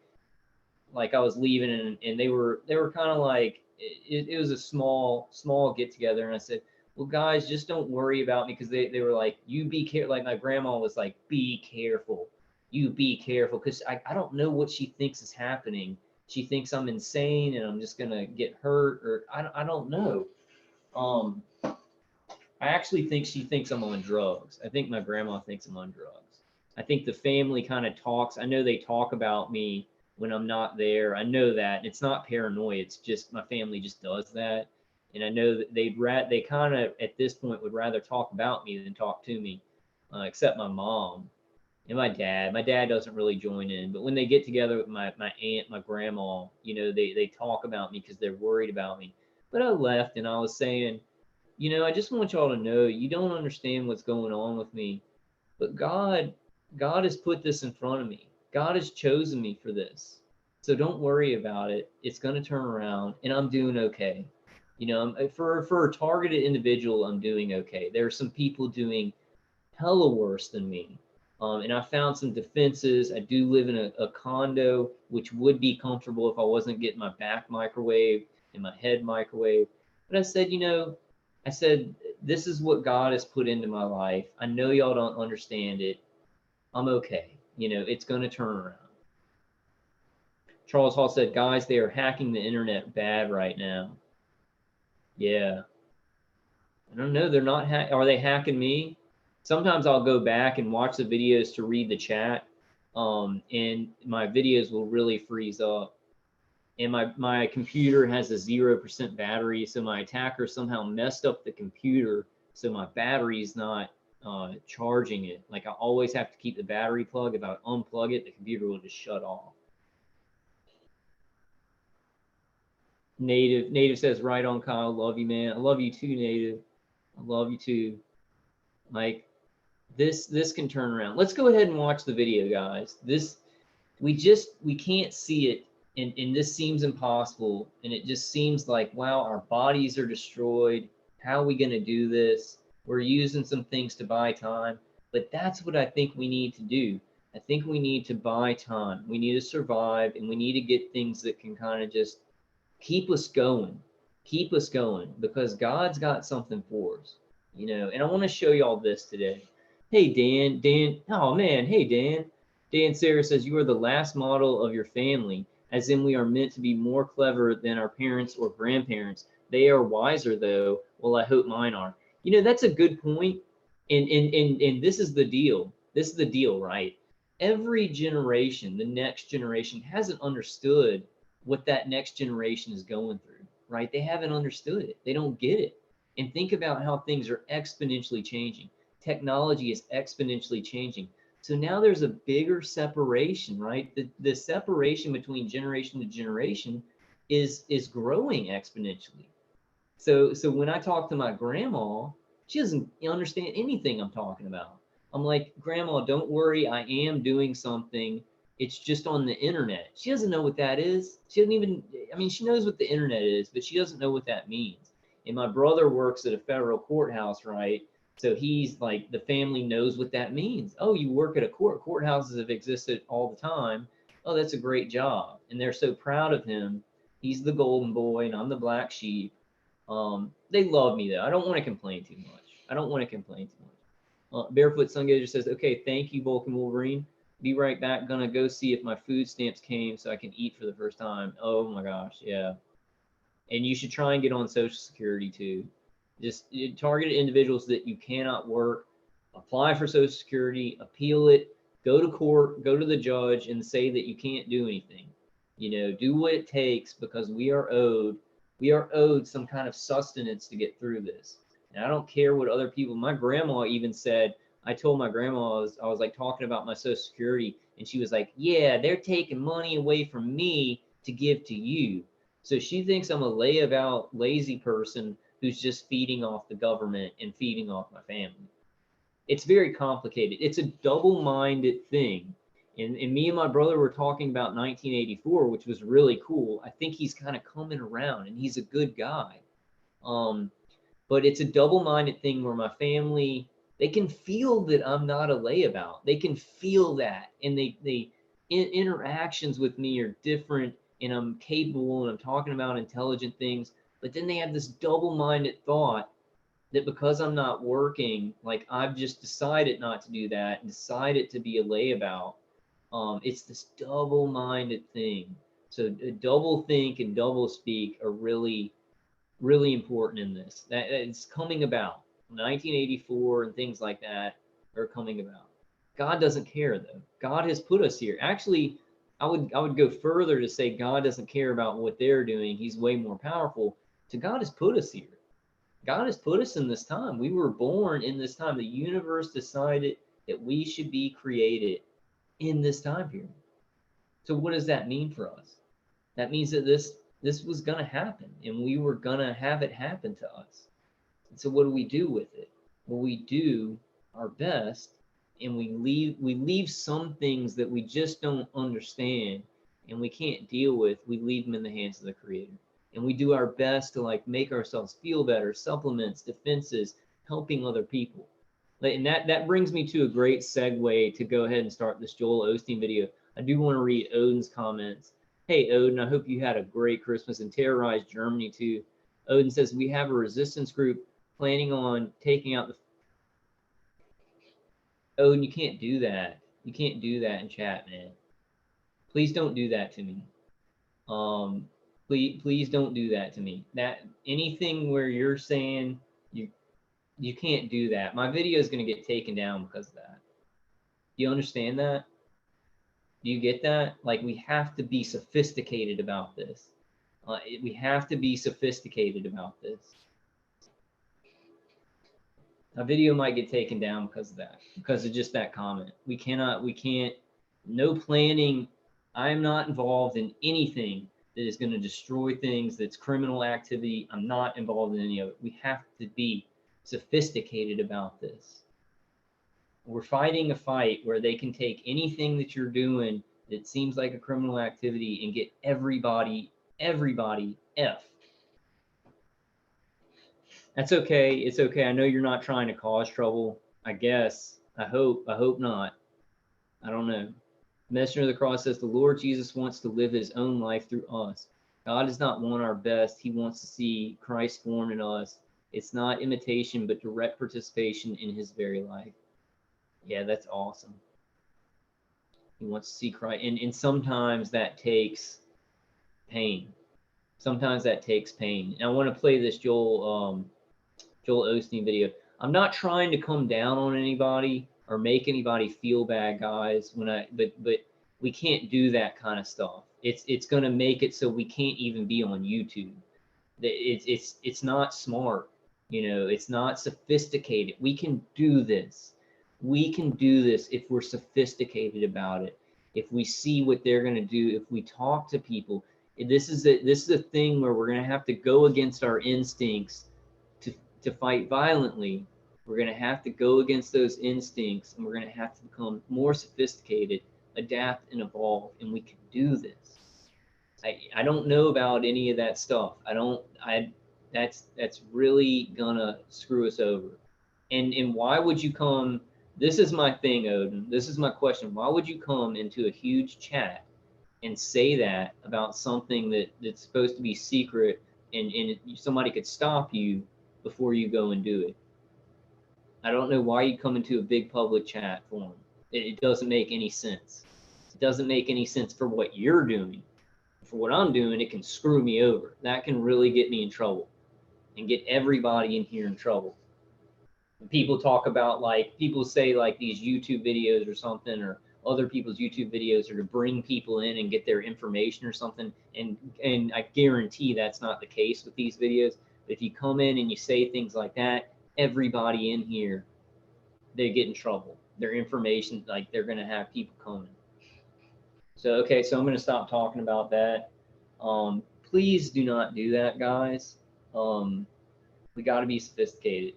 like I was leaving and they were kind of like it was a small get together and I said, well guys, just don't worry about me, because they were like, you be careful. Like my grandma was like, be careful, you be careful, because I don't know what she thinks is happening. She thinks I'm insane and I'm just gonna get hurt, or I don't know. um I actually think she thinks I'm on drugs. I think my grandma thinks I'm on drugs. I think the family kind of talks. I know they talk about me when I'm not there. I know that. It's not paranoia. It's just my family just does that. And I know that they kind of at this point would rather talk about me than talk to me, except my mom and my dad. My dad doesn't really join in, but when they get together with my aunt, my grandma, they talk about me because they're worried about me. But I left and I was saying, I just want y'all to know you don't understand what's going on with me, but God has put this in front of me. God has chosen me for this. So don't worry about it. It's going to turn around and I'm doing okay. For a targeted individual, I'm doing okay. There are some people doing hella worse than me. And I found some defenses. I do live in a condo, which would be comfortable if I wasn't getting my back microwave and my head microwave. But I said, this is what God has put into my life. I know y'all don't understand it. I'm okay. It's going to turn around. Charles Hall said, guys, they are hacking the internet bad right now. Yeah. I don't know. They're not. Are they hacking me? Sometimes I'll go back and watch the videos to read the chat, and my videos will really freeze up. And my computer has a 0% battery, so my attacker somehow messed up the computer, so my battery's not charging it. Like I always have to keep the battery plugged. If I unplug it, the computer will just shut off. Native says, right on, Kyle. Love you, man. I love you too, Native. I love you too. Like this can turn around. Let's go ahead and watch the video, guys. We can't see it, and this seems impossible, and it just seems like, wow, our bodies are destroyed. How are we going to do this? We're using some things to buy time, but that's what I think we need to do. I think we need to buy time. We need to survive, and we need to get things that can kind of just keep us going, because God's got something for us, and I want to show y'all this today. Hey, Dan, oh man, hey, Dan Sarah says, you are the last model of your family, as in we are meant to be more clever than our parents or grandparents. They are wiser though. Well, I hope mine are. That's a good point. And this is the deal. This is the deal, right? Every generation, the next generation hasn't understood what that next generation is going through, right? They haven't understood it. They don't get it. And think about how things are exponentially changing. Technology is exponentially changing. So now there's a bigger separation, right? The separation between generation to generation is growing exponentially. So when I talk to my grandma, she doesn't understand anything I'm talking about. I'm like, Grandma, don't worry, I am doing something. It's just on the internet. She doesn't know what that is. She doesn't even, I mean, she knows what the internet is, but she doesn't know what that means. And my brother works at a federal courthouse, right? So he's like, the family knows what that means. Oh, you work at a court. Courthouses have existed all the time. Oh, that's a great job. And they're so proud of him. He's the golden boy and I'm the black sheep. They love me though. I don't want to complain too much. I don't want to complain too much. Barefoot Sun Gazer says, okay, thank you, Vulcan Wolverine. Be right back. Gonna go see if my food stamps came so I can eat for the first time. Oh my gosh, yeah. And you should try and get on Social Security too. Just target individuals that you cannot work. Apply for Social Security, appeal it, go to court, go to the judge and say that you can't do anything. Do what it takes, because we are owed some kind of sustenance to get through this. And I don't care what other people, my grandma even said, I told my grandma, I was like talking about my Social Security, and she was like, yeah, they're taking money away from me to give to you. So she thinks I'm a layabout, lazy person who's just feeding off the government and feeding off my family. It's very complicated. It's a double-minded thing. And me and my brother were talking about 1984, which was really cool. I think he's kind of coming around, and he's a good guy. Um, but it's a double-minded thing where my family, they can feel that I'm not a layabout. They can feel that, and interactions with me are different, and I'm capable, and I'm talking about intelligent things. But then they have this double-minded thought that because I'm not working, like I've just decided not to do that and decided to be a layabout. It's this double-minded thing. So double think and double speak are really, really important in this. That it's coming about. 1984 and things like that are coming about. God doesn't care though. God has put us here. Actually, I would go further to say God doesn't care about what they're doing. He's way more powerful. So God has put us here. God has put us in this time. We were born in this time. The universe decided that we should be created in this time period. So what does that mean for us? That means that this was going to happen, and we were going to have it happen to us. And so what do we do with it? Well, we do our best, and we leave some things that we just don't understand and we can't deal with. We leave them in the hands of the Creator, and we do our best to like make ourselves feel better, supplements, defenses, helping other people. And that brings me to a great segue to go ahead and start this Joel Osteen video. I do want to read Odin's comments. Hey Odin, I hope you had a great Christmas and terrorized Germany too. Odin says we have a resistance group planning on taking out the. Odin, you can't do that. You can't do that in chat, man. Please don't do that to me. Please don't do that to me. That anything where you're saying you can't do that. My video is going to get taken down because of that. Do you understand that? Do you get that? Like we have to be sophisticated about this. We have to be sophisticated about this. A video might get taken down because of that, because of just that comment. We can't, no planning. I'm not involved in anything that is going to destroy things, that's criminal activity. I'm not involved in any of it. We have to be sophisticated about this. We're fighting a fight where they can take anything that you're doing that seems like a criminal activity and get everybody F. That's okay. It's okay. I know you're not trying to cause trouble. I guess. I hope not. I don't know. Messenger of the Cross says the Lord Jesus wants to live his own life through us. God does not want our best. He wants to see Christ formed in us. It's not imitation, but direct participation in his very life. Yeah, that's awesome. He wants to see Christ. And sometimes that takes pain. Sometimes that takes pain. And I want to play this Joel Osteen video. I'm not trying to come down on anybody or make anybody feel bad, guys. But we can't do that kind of stuff. It's gonna make it so we can't even be on YouTube. It's not smart, you know. It's not sophisticated. We can do this. We can do this if we're sophisticated about it. If we see what they're gonna do. If we talk to people. This is a thing where we're gonna have to go against our instincts to fight violently. We're going to have to go against those instincts, and we're going to have to become more sophisticated, adapt and evolve, and we can do this. I don't know about any of that stuff. That's really gonna screw us over. And why would you come? This is my thing, Odin. This is my question. Why would you come into a huge chat and say that about something that's supposed to be secret, and somebody could stop you before you go and do it? I don't know why you come into a big public chat forum. It doesn't make any sense. It doesn't make any sense for what you're doing. For what I'm doing, it can screw me over. That can really get me in trouble and get everybody in here in trouble. And people talk about, like, people say like these YouTube videos or something, or other people's YouTube videos are to bring people in and get their information or something. And I guarantee that's not the case with these videos. But if you come in and you say things like that, everybody in here, they get in trouble. Their information, like, they're going to have people coming. So, okay, so I'm going to stop talking about that. Please do not do that, guys. We got to be sophisticated.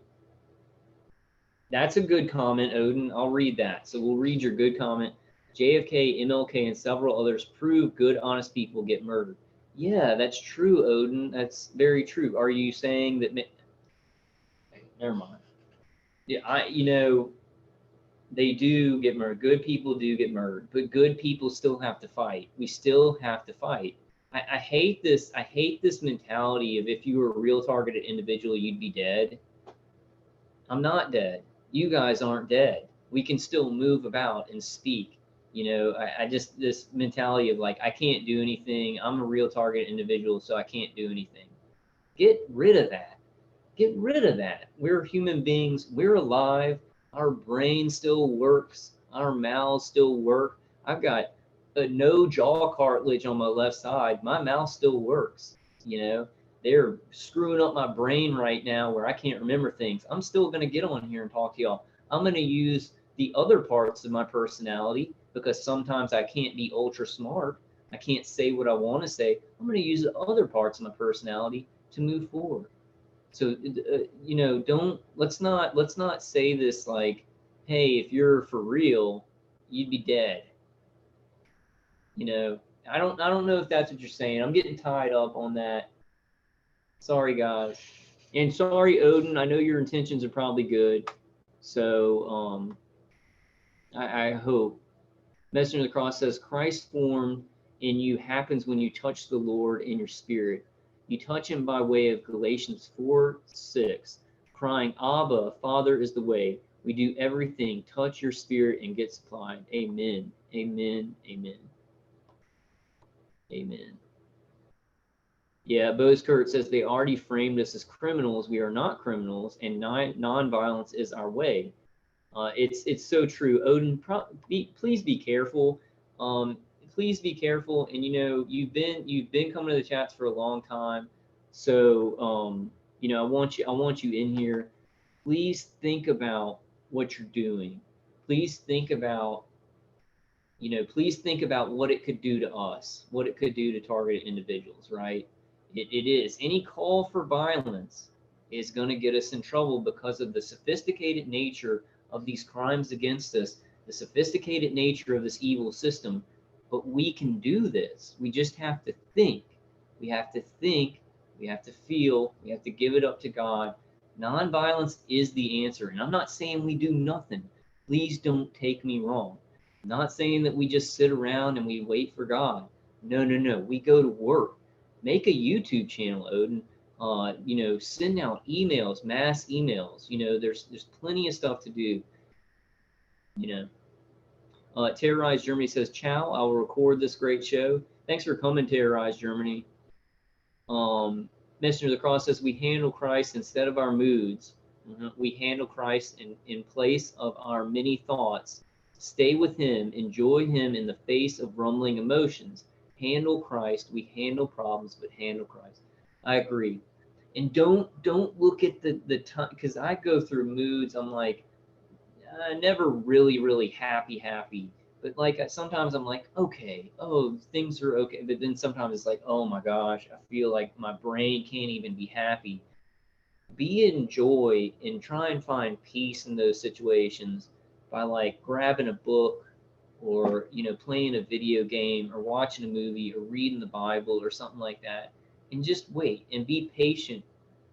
That's a good comment, Odin. I'll read that. So we'll read your good comment. JFK, MLK, and several others prove good, honest people get murdered. Yeah, that's true, Odin. That's very true. Are you saying that? Never mind. Yeah, they do get murdered. Good people do get murdered, but good people still have to fight. We still have to fight. I hate this. I hate this mentality of if you were a real targeted individual, you'd be dead. I'm not dead. You guys aren't dead. We can still move about and speak. I just, this mentality of like, I can't do anything. I'm a real targeted individual, so I can't do anything. Get rid of that. Get rid of that. We're human beings. We're alive. Our brain still works. Our mouths still work. I've got no jaw cartilage on my left side. My mouth still works. They're screwing up my brain right now where I can't remember things. I'm still going to get on here and talk to y'all. I'm going to use the other parts of my personality because sometimes I can't be ultra smart. I can't say what I want to say. I'm going to use the other parts of my personality to move forward. So, let's not say this like, hey, if you're for real, you'd be dead. I don't know if that's what you're saying. I'm getting tied up on that. Sorry, guys. And sorry, Odin, I know your intentions are probably good. So, I hope. Messenger of the Cross says, Christ formed in you happens when you touch the Lord in your spirit. You touch him by way of Galatians 4:6, crying, Abba, Father is the way. We do everything. Touch your spirit and get supplied. Amen. Amen. Amen. Amen. Yeah, Bose Kurt says they already framed us as criminals. We are not criminals, and non-violence is our way. It's so true. Odin, please be careful. Please be careful. And you've been coming to the chats for a long time, so I want you in here. Please think about what you're doing. Please think about what it could do to us, what it could do to targeted individuals, right? It is. Any call for violence is going to get us in trouble because of the sophisticated nature of these crimes against us, the sophisticated nature of this evil system. But we can do this. We just have to think. We have to think. We have to feel. We have to give it up to God. Nonviolence is the answer. And I'm not saying we do nothing. Please don't take me wrong. I'm not saying that we just sit around and we wait for God. No. We go to work. Make a YouTube channel, Odin. Send out emails, mass emails. There's plenty of stuff to do. Terrorize Germany says, ciao, I will record this great show. Thanks for coming, Terrorize Germany. Messenger of the Cross says, we handle Christ instead of our moods. We handle Christ in place of our many thoughts. Stay with him, enjoy him in the face of rumbling emotions. Handle Christ. We handle problems, but handle Christ. I agree. And don't look at the time, because I go through moods. I'm like, never really happy. But like sometimes I'm like, okay, oh, things are okay. But then sometimes it's like, oh my gosh, I feel like my brain can't even be happy. Be in joy and try and find peace in those situations by like grabbing a book or playing a video game or watching a movie or reading the Bible or something like that, and just wait and be patient.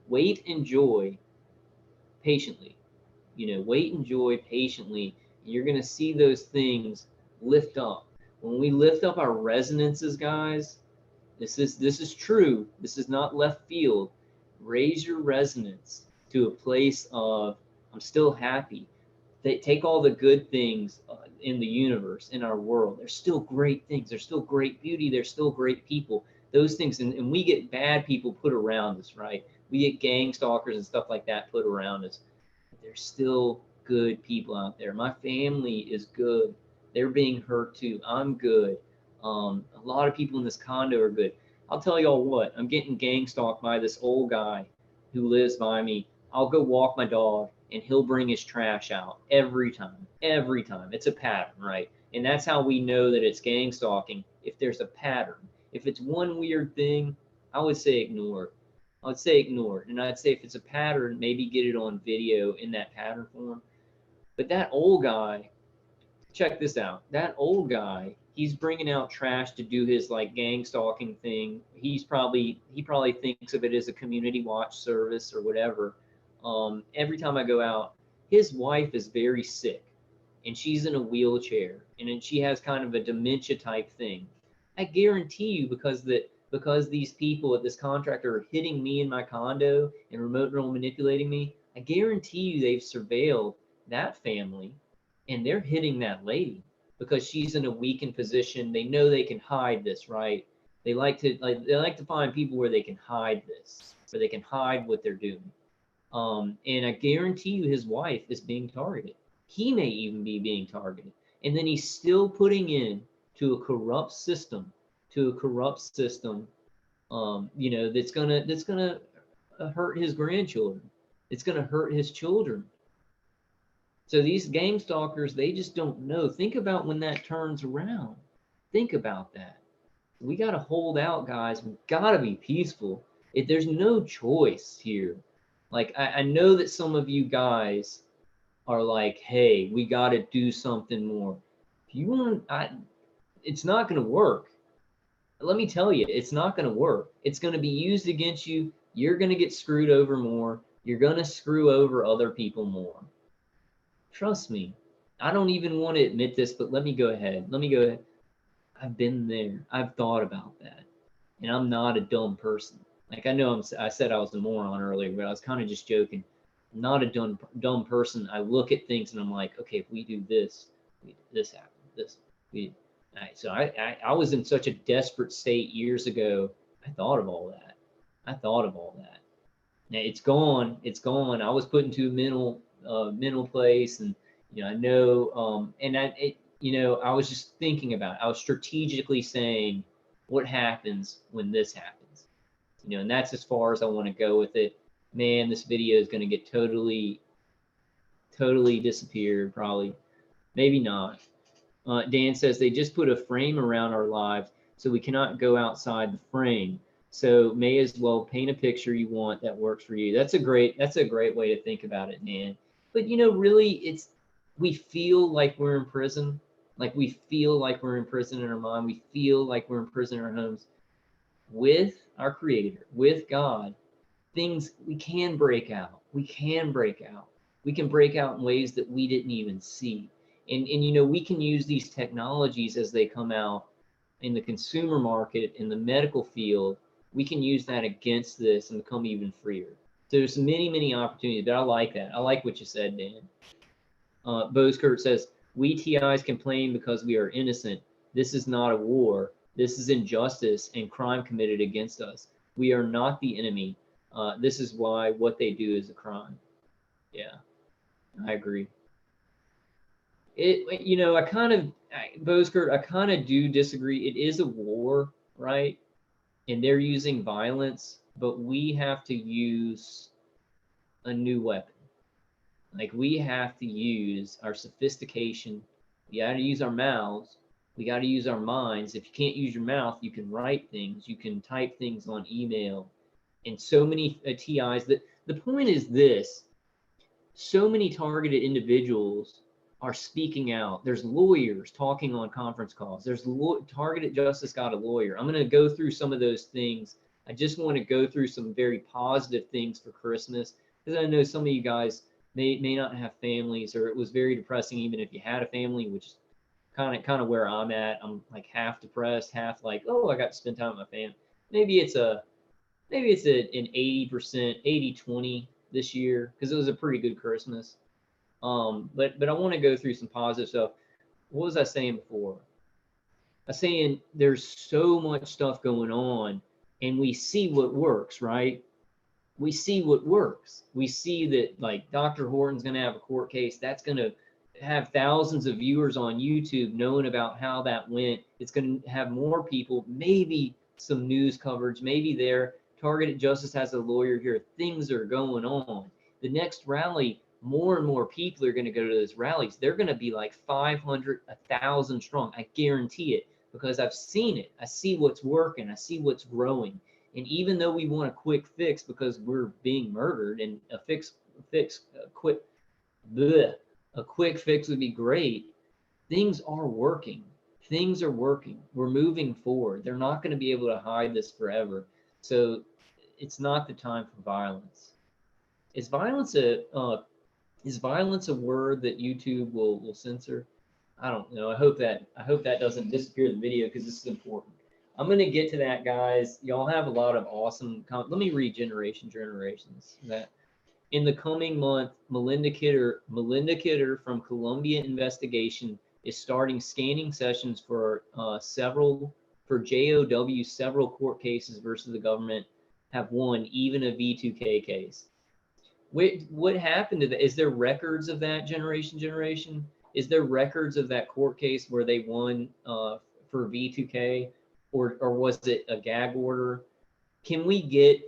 Wait and joy patiently. Wait and joy patiently. And you're going to see those things lift up. When we lift up our resonances, guys, this is true. This is not left field. Raise your resonance to a place of, I'm still happy. Take all the good things in the universe, in our world. There's still great things. There's still great beauty. There's still great people. Those things, and we get bad people put around us, right? We get gang stalkers and stuff like that put around us. There's still good people out there. My family is good. They're being hurt too. I'm good. A lot of people in this condo are good. I'll tell y'all what, I'm getting gang stalked by this old guy who lives by me. I'll go walk my dog and he'll bring his trash out every time. It's a pattern, right? And that's how we know that it's gang stalking. If there's a pattern, if it's one weird thing, I would say ignore it. I would say ignore it. And I'd say if it's a pattern, maybe get it on video in that pattern form. But that old guy, check this out. That old guy, he's bringing out trash to do his like gang stalking thing. He probably thinks of it as a community watch service or whatever. Every time I go out, his wife is very sick, and she's in a wheelchair, and then she has kind of a dementia type thing. I guarantee you, because these people at this contractor are hitting me in my condo and remote role manipulating me, I guarantee you they've surveilled that family, and they're hitting that lady because she's in a weakened position. They know they can hide this, right? They like to find people where they can hide this, where they can hide what they're doing. And I guarantee you his wife is being targeted. He may even be being targeted. And then he's still putting in to a corrupt system, that's gonna hurt his grandchildren. It's gonna hurt his children. So these gang stalkers, they just don't know. Think about when that turns around. Think about that. We got to hold out, guys. We got to be peaceful. There's no choice here. Like, I know that some of you guys are like, hey, we got to do something more. If you want, it's not going to work. Let me tell you, it's not going to work. It's going to be used against you. You're going to get screwed over more. You're going to screw over other people more. Trust me. I don't even want to admit this, but let me go ahead. I've been there. I've thought about that. And I'm not a dumb person. Like, I know I said I was a moron earlier, but I was kind of just joking. I'm not a dumb person. I look at things and I'm like, okay, if we do this, this happens. All right, so I was in such a desperate state years ago. I thought of all that. Now it's gone. I was put into a mental place, and I know, I was just thinking about it. I was strategically saying, what happens when this happens? And that's as far as I want to go with it. Man, this video is going to get totally disappeared, probably. Maybe not. Dan says they just put a frame around our lives, so we cannot go outside the frame. So may as well paint a picture you want that works for you. That's a great way to think about it, man. But really, we feel like we're in prison. Like, we feel like we're in prison in our mind. We feel like we're in prison in our homes. With our Creator, with God, we can break out. We can break out in ways that we didn't even see. And we can use these technologies as they come out in the consumer market, in the medical field. We can use that against this and become even freer. So there's many opportunities, but I like that. I like what you said, Dan. Bose Kurt says, we TIs complain because we are innocent. This is not a war. This is injustice and crime committed against us. We are not the enemy. This is why what they do is a crime. Yeah, I agree. Bose Kurt, I kind of do disagree. It is a war, right? And they're using violence, but we have to use a new weapon. Like, we have to use our sophistication. We got to use our mouths. We got to use our minds. If you can't use your mouth, you can write things. You can type things on email. And so many TIs. The point is this. So many targeted individuals are speaking out. There's lawyers talking on conference calls. There's Targeted Justice got a lawyer. I'm going to go through some of those things. I just want to go through some very positive things for Christmas, because I know some of you guys may not have families, or it was very depressing even if you had a family, which is kind of where I'm at. I'm like half depressed, half like, oh, I got to spend time with my family. Maybe it's an 80%, 80-20 this year, because it was a pretty good Christmas. But I want to go through some positive stuff. What was I saying before? I was saying there's so much stuff going on, and we see what works, right? We see what works. We see that, like, Dr. Horton's going to have a court case. That's going to have thousands of viewers on YouTube knowing about how that went. It's going to have more people, maybe some news coverage, maybe their Targeted Justice has a lawyer here. Things are going on. The next rally, more and more people are going to go to those rallies. They're going to be like 500, 1,000 strong. I guarantee it, because I've seen it. I see what's working. I see what's growing. And even though we want a quick fix because we're being murdered, and a quick, bleh, a quick fix would be great, things are working. Things are working. We're moving forward. They're not going to be able to hide this forever. So it's not the time for violence. Is violence a word that YouTube will censor? I don't know. I hope that doesn't disappear the video, because this is important. I'm gonna get to that, guys. Y'all have a lot of awesome. Let me read generations. That in the coming month, Melinda Kidder from Columbia Investigation is starting scanning sessions for JOW. Several court cases versus the government have won, even a V2K case. What happened to that? Is there records of that generation? Is there records of that court case where they won for V2K, or was it a gag order? Can we get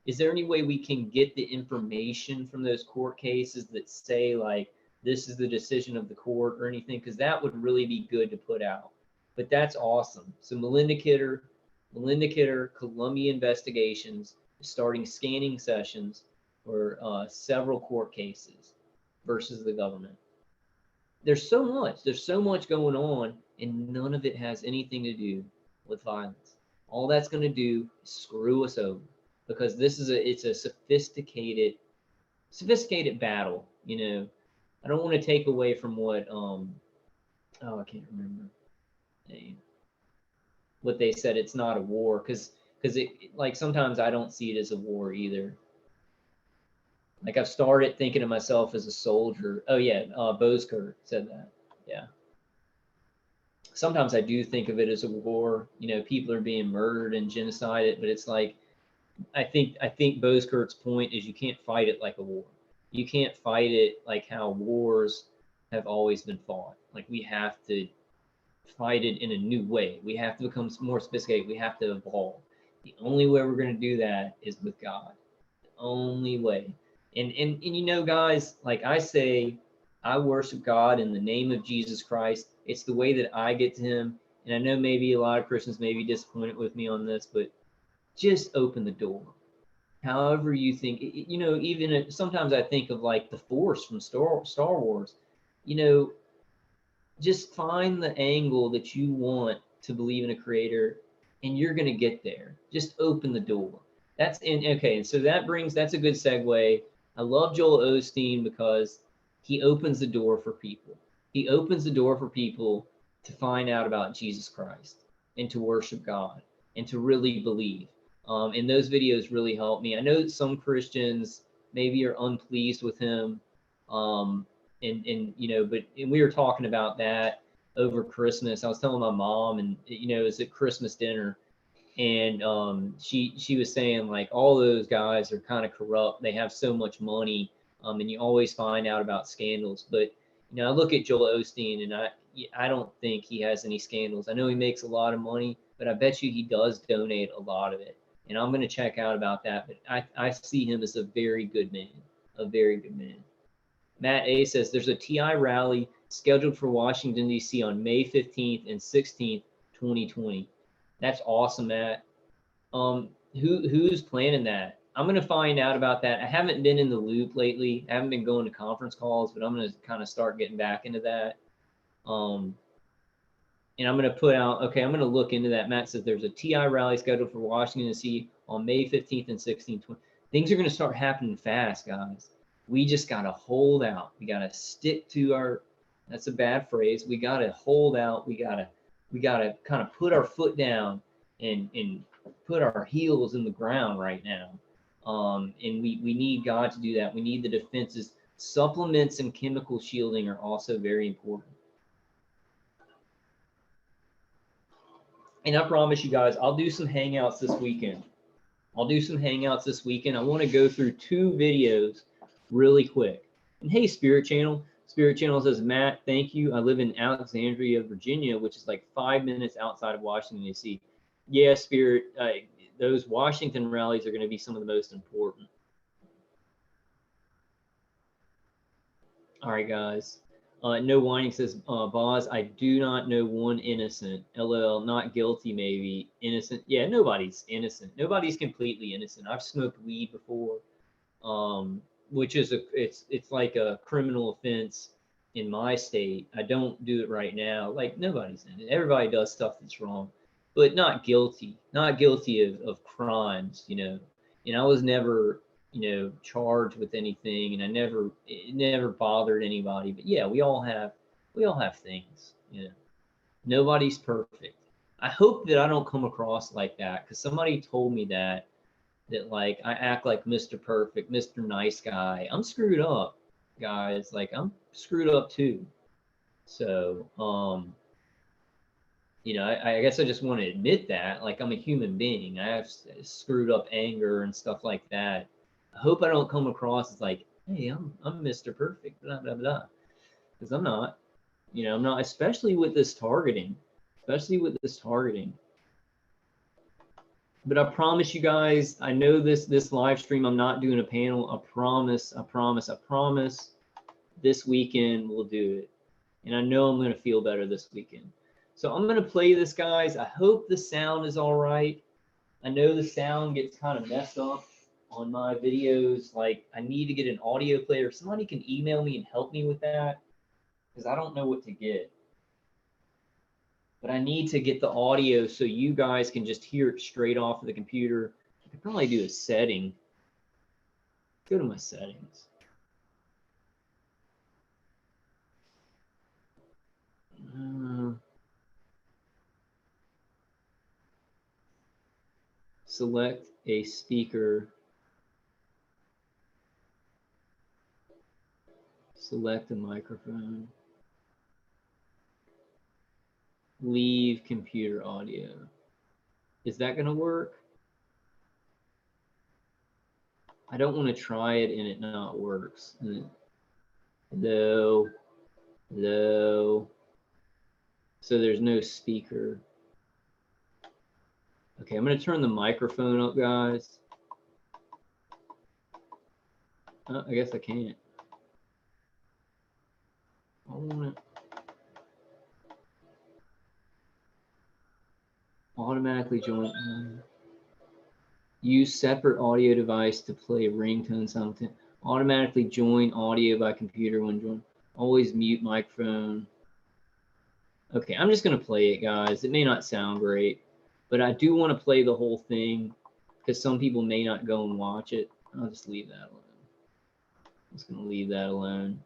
is there any way we can get the information from those court cases that say, like, this is the decision of the court or anything? Because that would really be good to put out. But that's awesome. So Melinda Kidder, Columbia Investigations, starting scanning sessions for several court cases versus the government. There's so much going on, and none of it has anything to do with violence. All that's going to do is screw us over, because it's a sophisticated battle. You know, I don't want to take away from what I can't remember what they said. It's not a war, because it, like, sometimes I don't see it as a war either. Like, I've started thinking of myself as a soldier. Oh yeah, Boskert said that. Yeah. Sometimes I do think of it as a war. You know, people are being murdered and genocided, but it's like, I think Boskert's point is you can't fight it like a war. You can't fight it like how wars have always been fought. Like, we have to fight it in a new way. We have to become more sophisticated. We have to evolve. The only way we're going to do that is with God. The only way. And you know, guys, like I say, I worship God in the name of Jesus Christ. It's the way that I get to him. And I know maybe a lot of Christians may be disappointed with me on this, but just open the door. However you think, you know, even sometimes I think of like the Force from Star Wars. You know, just find the angle that you want to believe in a creator, and you're going to get there. Just open the door. Okay. And so that's a good segue. I love Joel Osteen because he opens the door for people. He opens the door for people to find out about Jesus Christ and to worship God and to really believe. And those videos really help me. I know that some Christians maybe are unpleased with him. And you know, and we were talking about that over Christmas. I was telling my mom, and you know, it was at Christmas dinner, and she was saying, like, all those guys are kind of corrupt. They have so much money, and you always find out about scandals. But you know, I look at Joel Osteen, and I don't think he has any scandals. I know he makes a lot of money, but I bet you he does donate a lot of it. And I'm going to check out about that. But I see him as a very good man, a very good man. Matt A says there's a TI rally scheduled for Washington, D.C. on May 15th and 16th, 2020. That's awesome, Matt. Who's planning that? I'm going to find out about that. I haven't been in the loop lately. I haven't been going to conference calls, but I'm going to kind of start getting back into that. And I'm going to put out, okay, I'm going to look into that. Matt says there's a TI rally scheduled for Washington, D.C. on May 15th and 16th. Things are going to start happening fast, guys. We just got to hold out. We got to stick to our, that's a bad phrase. We got to hold out. We got to kind of put our foot down and put our heels in the ground right now. And we need God to do that. We need the defenses. Supplements and chemical shielding are also very important. And I promise you guys, I'll do some hangouts this weekend. I want to go through 2 videos really quick. And hey, Spirit Channel says, Matt, thank you. I live in Alexandria, Virginia, which is like 5 minutes outside of Washington, D.C. Yeah, Spirit, those Washington rallies are going to be some of the most important. All right, guys. No Whining says, Boz, I do not know one innocent. LOL, not guilty, maybe. Innocent. Yeah, nobody's innocent. Nobody's completely innocent. I've smoked weed before, which is it's like a criminal offense in my state. I don't do it right now. Like nobody's in it. Everybody does stuff that's wrong, but not guilty. Not guilty of crimes, you know. And I was never, you know, charged with anything, and it never bothered anybody. But yeah, we all have things, you know. Nobody's perfect. I hope that I don't come across like that, because somebody told me that like I act like Mr. Perfect, Mr. Nice Guy. I'm screwed up, guys. Like I'm screwed up too. So, you know, I guess I just want to admit that. Like I'm a human being. I have screwed up anger and stuff like that. I hope I don't come across as like, hey, I'm Mr. Perfect, blah blah blah, because I'm not. You know, I'm not. Especially with this targeting. Especially with this targeting. But I promise you guys, I know this live stream, I'm not doing a panel. I promise, I promise, I promise this weekend we'll do it. And I know I'm going to feel better this weekend. So I'm going to play this, guys. I hope the sound is all right. I know the sound gets kind of messed up on my videos. Like I need to get an audio player. Somebody can email me and help me with that, because I don't know what to get. But I need to get the audio so you guys can just hear it straight off of the computer. I could probably do a setting. Go to my settings. Select a speaker. Select a microphone. Leave computer audio. Is that going to work? I don't want to try it and it not works. Hello. Hello. So there's no speaker. Okay, I'm going to turn the microphone up, guys. I guess I can't. I want to automatically join. Use separate audio device to play ringtone something. Automatically join audio by computer when joined. Always mute microphone. Okay, I'm just going to play it, guys. It may not sound great, but I do want to play the whole thing because some people may not go and watch it. I'll just leave that alone. I'm just going to leave that alone.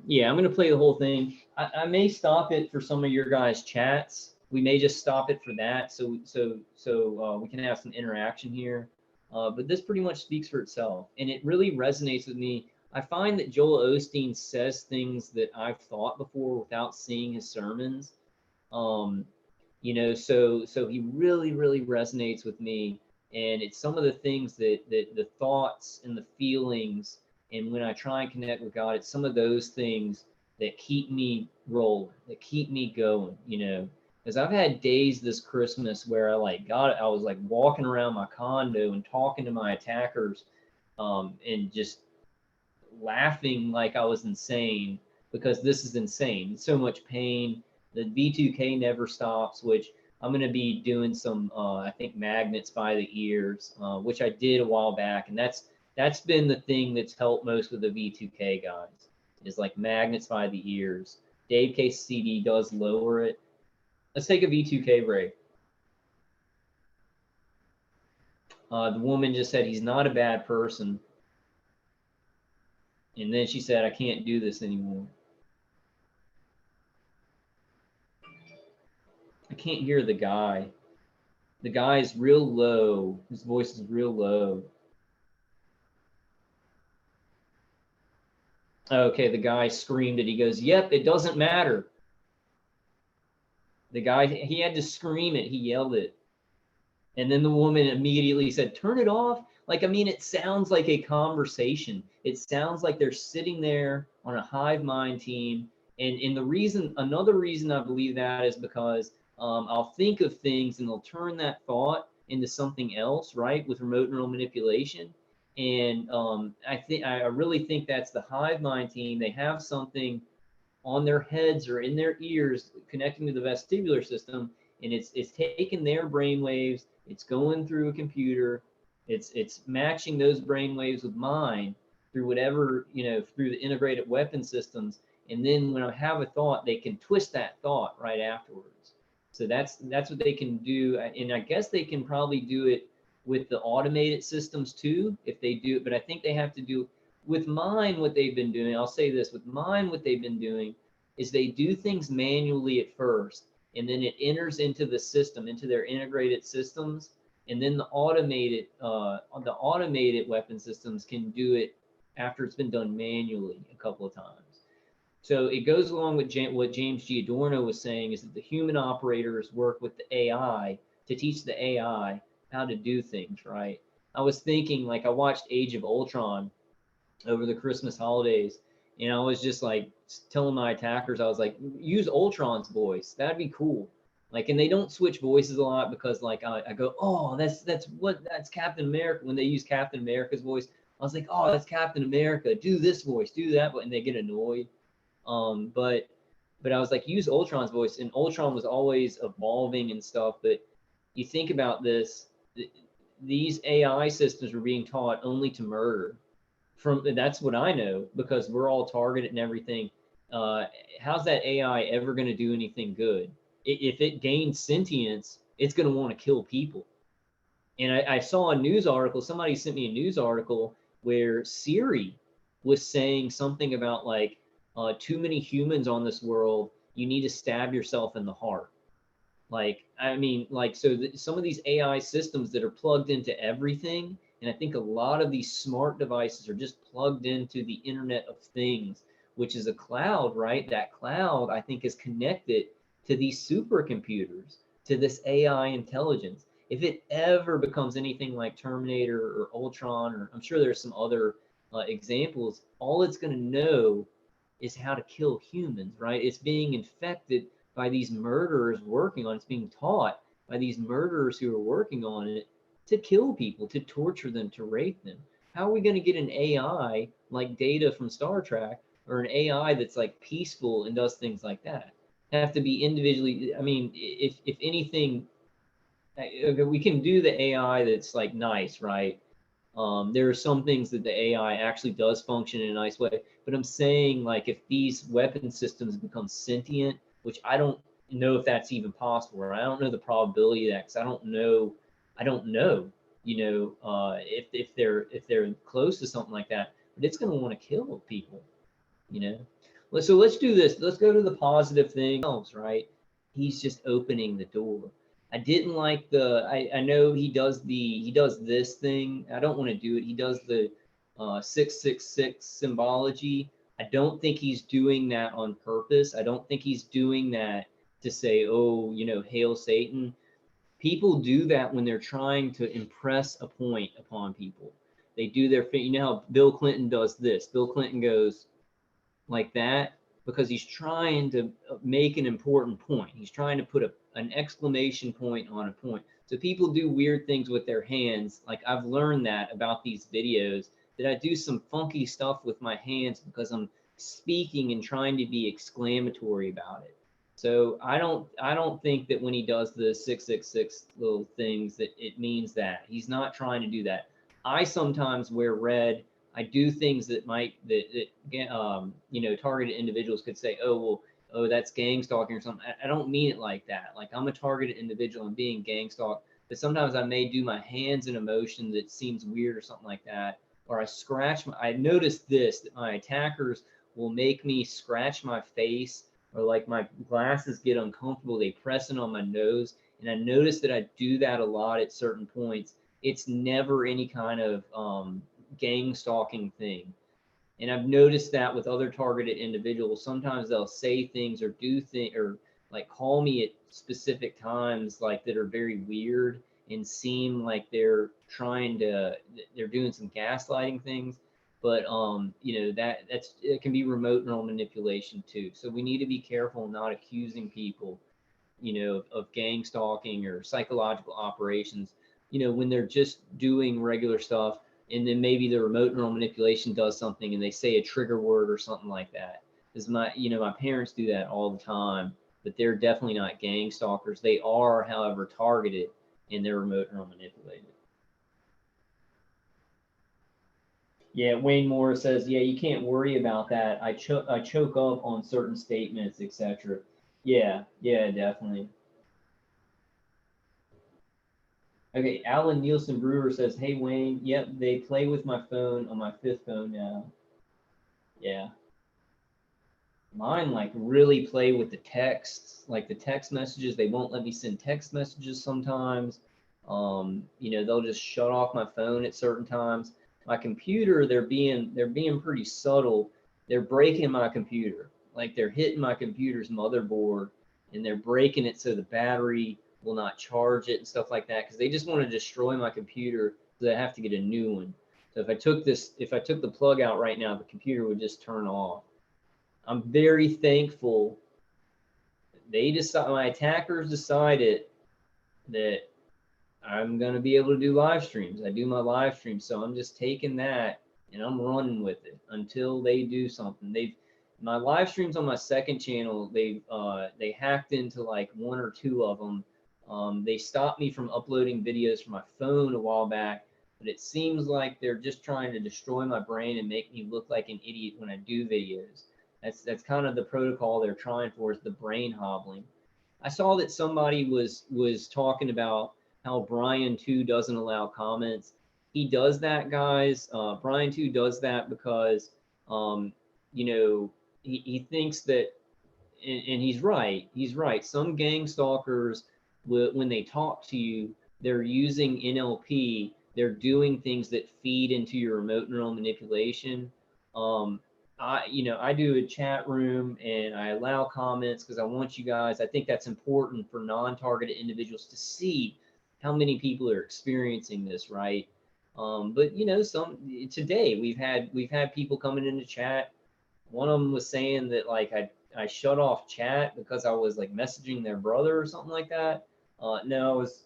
Yeah, I'm going to play the whole thing. I may stop it for some of your guys' chats. We may just stop it for that, so we can have some interaction here. But this pretty much speaks for itself, and it really resonates with me. I find that Joel Osteen says things that I've thought before without seeing his sermons. You know, so he really resonates with me, and it's some of the things that the thoughts and the feelings, and when I try and connect with God, it's some of those things that keep me rolling, that keep me going, you know. Because I've had days this Christmas where I was like walking around my condo and talking to my attackers, and just laughing like I was insane, because this is insane. So much pain. The V2K never stops, which I'm going to be doing some, I think, magnets by the ears, which I did a while back. And that's been the thing that's helped most with the V2K guys, is like magnets by the ears. Dave KCD does lower it. Let's take a V2K break. The woman just said he's not a bad person. And then she said, I can't do this anymore. I can't hear the guy. The guy is real low. His voice is real low. Okay, the guy screamed it. He goes, yep, it doesn't matter. The guy, he had to scream it. He yelled it. And then the woman immediately said, turn it off. Like, I mean, it sounds like a conversation. It sounds like they're sitting there on a hive mind team. And another reason I believe that is because I'll think of things and they'll turn that thought into something else, right? With remote neural manipulation. And I really think that's the hive mind team. They have something on their heads or in their ears connecting to the vestibular system, and it's taking their brain waves, it's going through a computer, it's matching those brain waves with mine through whatever, through the integrated weapon systems. And then when I have a thought, they can twist that thought right afterwards. So that's what they can do. And I guess they can probably do it with the automated systems too, if they do it. But I think they have to do with mine. What they've been doing, I'll say this, with mine, what they've been doing is they do things manually at first, and then it enters into the system, into their integrated systems, and then the automated weapon systems can do it after it's been done manually a couple of times. So it goes along with what James G. Adorno was saying, is that the human operators work with the AI to teach the AI how to do things, right? I was thinking, like, I watched Age of Ultron over the Christmas holidays, and I was just like telling my attackers, I was like, use Ultron's voice. That'd be cool. Like, and they don't switch voices a lot because, like, I go, oh, that's Captain America. When they use Captain America's voice, I was like, oh, that's Captain America. Do this voice, do that, and they get annoyed. But I was like, use Ultron's voice, and Ultron was always evolving and stuff. But you think about this, these AI systems were being taught only to murder. That's what I know, because we're all targeted and everything. Uh, how's that AI ever going to do anything good? If it gains sentience, it's going to want to kill people. And I saw a news article. Somebody sent me a news article where Siri was saying something about, like, too many humans on this world. You need to stab yourself in the heart. Like, I mean, like, so some of these AI systems that are plugged into everything, and I think a lot of these smart devices are just plugged into the Internet of Things, which is a cloud, right? That cloud, I think, is connected to these supercomputers, to this AI intelligence. If it ever becomes anything like Terminator or Ultron, or I'm sure there's some other examples, all it's going to know is how to kill humans, right? It's being infected by these murderers working on it. It's being taught by these murderers who are working on it to kill people, to torture them, to rape them. How are we going to get an AI like Data from Star Trek, or an AI that's like peaceful and does things like that? Have to be individually. I mean, if anything, we can do the AI that's like nice, right? There are some things that the AI actually does function in a nice way, but I'm saying, like, if these weapon systems become sentient, which I don't know if that's even possible, or I don't know the probability of that, because I don't know, if they're close to something like that, but it's going to want to kill people, you know. So let's do this. Let's go to the positive thing, right? He's just opening the door. I didn't like I know he does this thing. I don't want to do it. He does the 666 symbology. I don't think he's doing that on purpose. I don't think he's doing that to say, oh, hail Satan. People do that when they're trying to impress a point upon people. They do how Bill Clinton does this. Bill Clinton goes like that because he's trying to make an important point. He's trying to put an exclamation point on a point. So people do weird things with their hands. Like, I've learned that about these videos, that I do some funky stuff with my hands because I'm speaking and trying to be exclamatory about it. So I don't think that when he does the 666 little things that it means that. He's not trying to do that. I sometimes wear red. I do things that targeted individuals could say, oh, well, oh, that's gang stalking or something. I don't mean it like that. Like, I'm a targeted individual and being gang stalked, but sometimes I may do my hands in a motion that seems weird or something like that. Or I noticed this, that my attackers will make me scratch my face, or like my glasses get uncomfortable. They press in on my nose. And I noticed that I do that a lot at certain points. It's never any kind of gang stalking thing. And I've noticed that with other targeted individuals. Sometimes they'll say things or do things, or like call me at specific times, like, that are very weird and seem like they're doing some gaslighting things. But it can be remote neural manipulation too. So we need to be careful not accusing people, of gang stalking or psychological operations, when they're just doing regular stuff. and then maybe the remote neural manipulation does something and they say a trigger word or something like that. Because my parents do that all the time, but they're definitely not gang stalkers. They are, however, targeted and they're remote neural manipulated. Yeah, Wayne Moore says, yeah, you can't worry about that. I choke up on certain statements, etc. Yeah, definitely. Okay, Alan Nielsen Brewer says, hey Wayne, yep, they play with my phone on my 5th phone now. Yeah. Mine like really play with the texts, like the text messages. They won't let me send text messages sometimes. They'll just shut off my phone at certain times. My computer, they're being pretty subtle. They're breaking my computer. Like they're hitting my computer's motherboard and they're breaking it so the battery will not charge it and stuff like that because they just want to destroy my computer so I have to get a new one. So if I took the plug out right now, the computer would just turn off. I'm very thankful my attackers decided that I'm going to be able to do live streams. I do my live streams. So I'm just taking that and I'm running with it until they do something. My live streams on my second channel, they hacked into like 1 or 2 of them. They stopped me from uploading videos from my phone a while back, but it seems like they're just trying to destroy my brain and make me look like an idiot when I do videos. That's kind of the protocol they're trying for, is the brain hobbling. I saw that somebody was talking about how Brian 2 doesn't allow comments. He does that, guys. Brian 2 does that because he thinks that, and he's right. He's right. Some gang stalkers, when they talk to you, they're using NLP. They're doing things that feed into your remote neural manipulation. Um, I do a chat room and I allow comments because I want you guys. I think that's important for non-targeted individuals to see how many people are experiencing this, right? But today we've had people coming into chat. One of them was saying that like I shut off chat because I was like messaging their brother or something like that. No, I was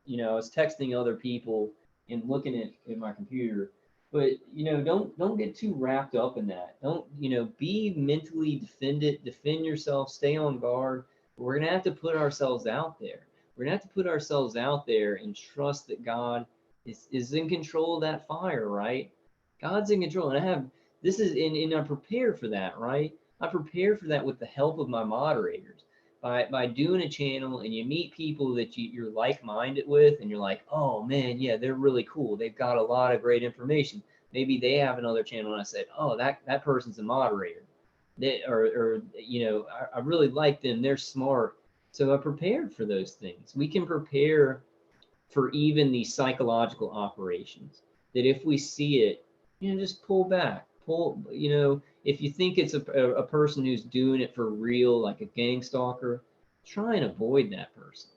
texting other people and looking at my computer. But don't get too wrapped up in that. Don't be mentally defend yourself, stay on guard. But we're gonna have to put ourselves out there. We're gonna have to put ourselves out there and trust that God is in control of that fire, right? God's in control, and I'm prepared for that, right? I prepared for that with the help of my moderators. By doing a channel and you meet people that you're like-minded with and you're like, oh man, yeah, they're really cool. They've got a lot of great information. Maybe they have another channel and I said, oh, that person's a moderator. I really like them. They're smart. So I prepared for those things. We can prepare for even these psychological operations that if we see it, just pull back, if you think it's a person who's doing it for real, like a gang stalker, try and avoid that person.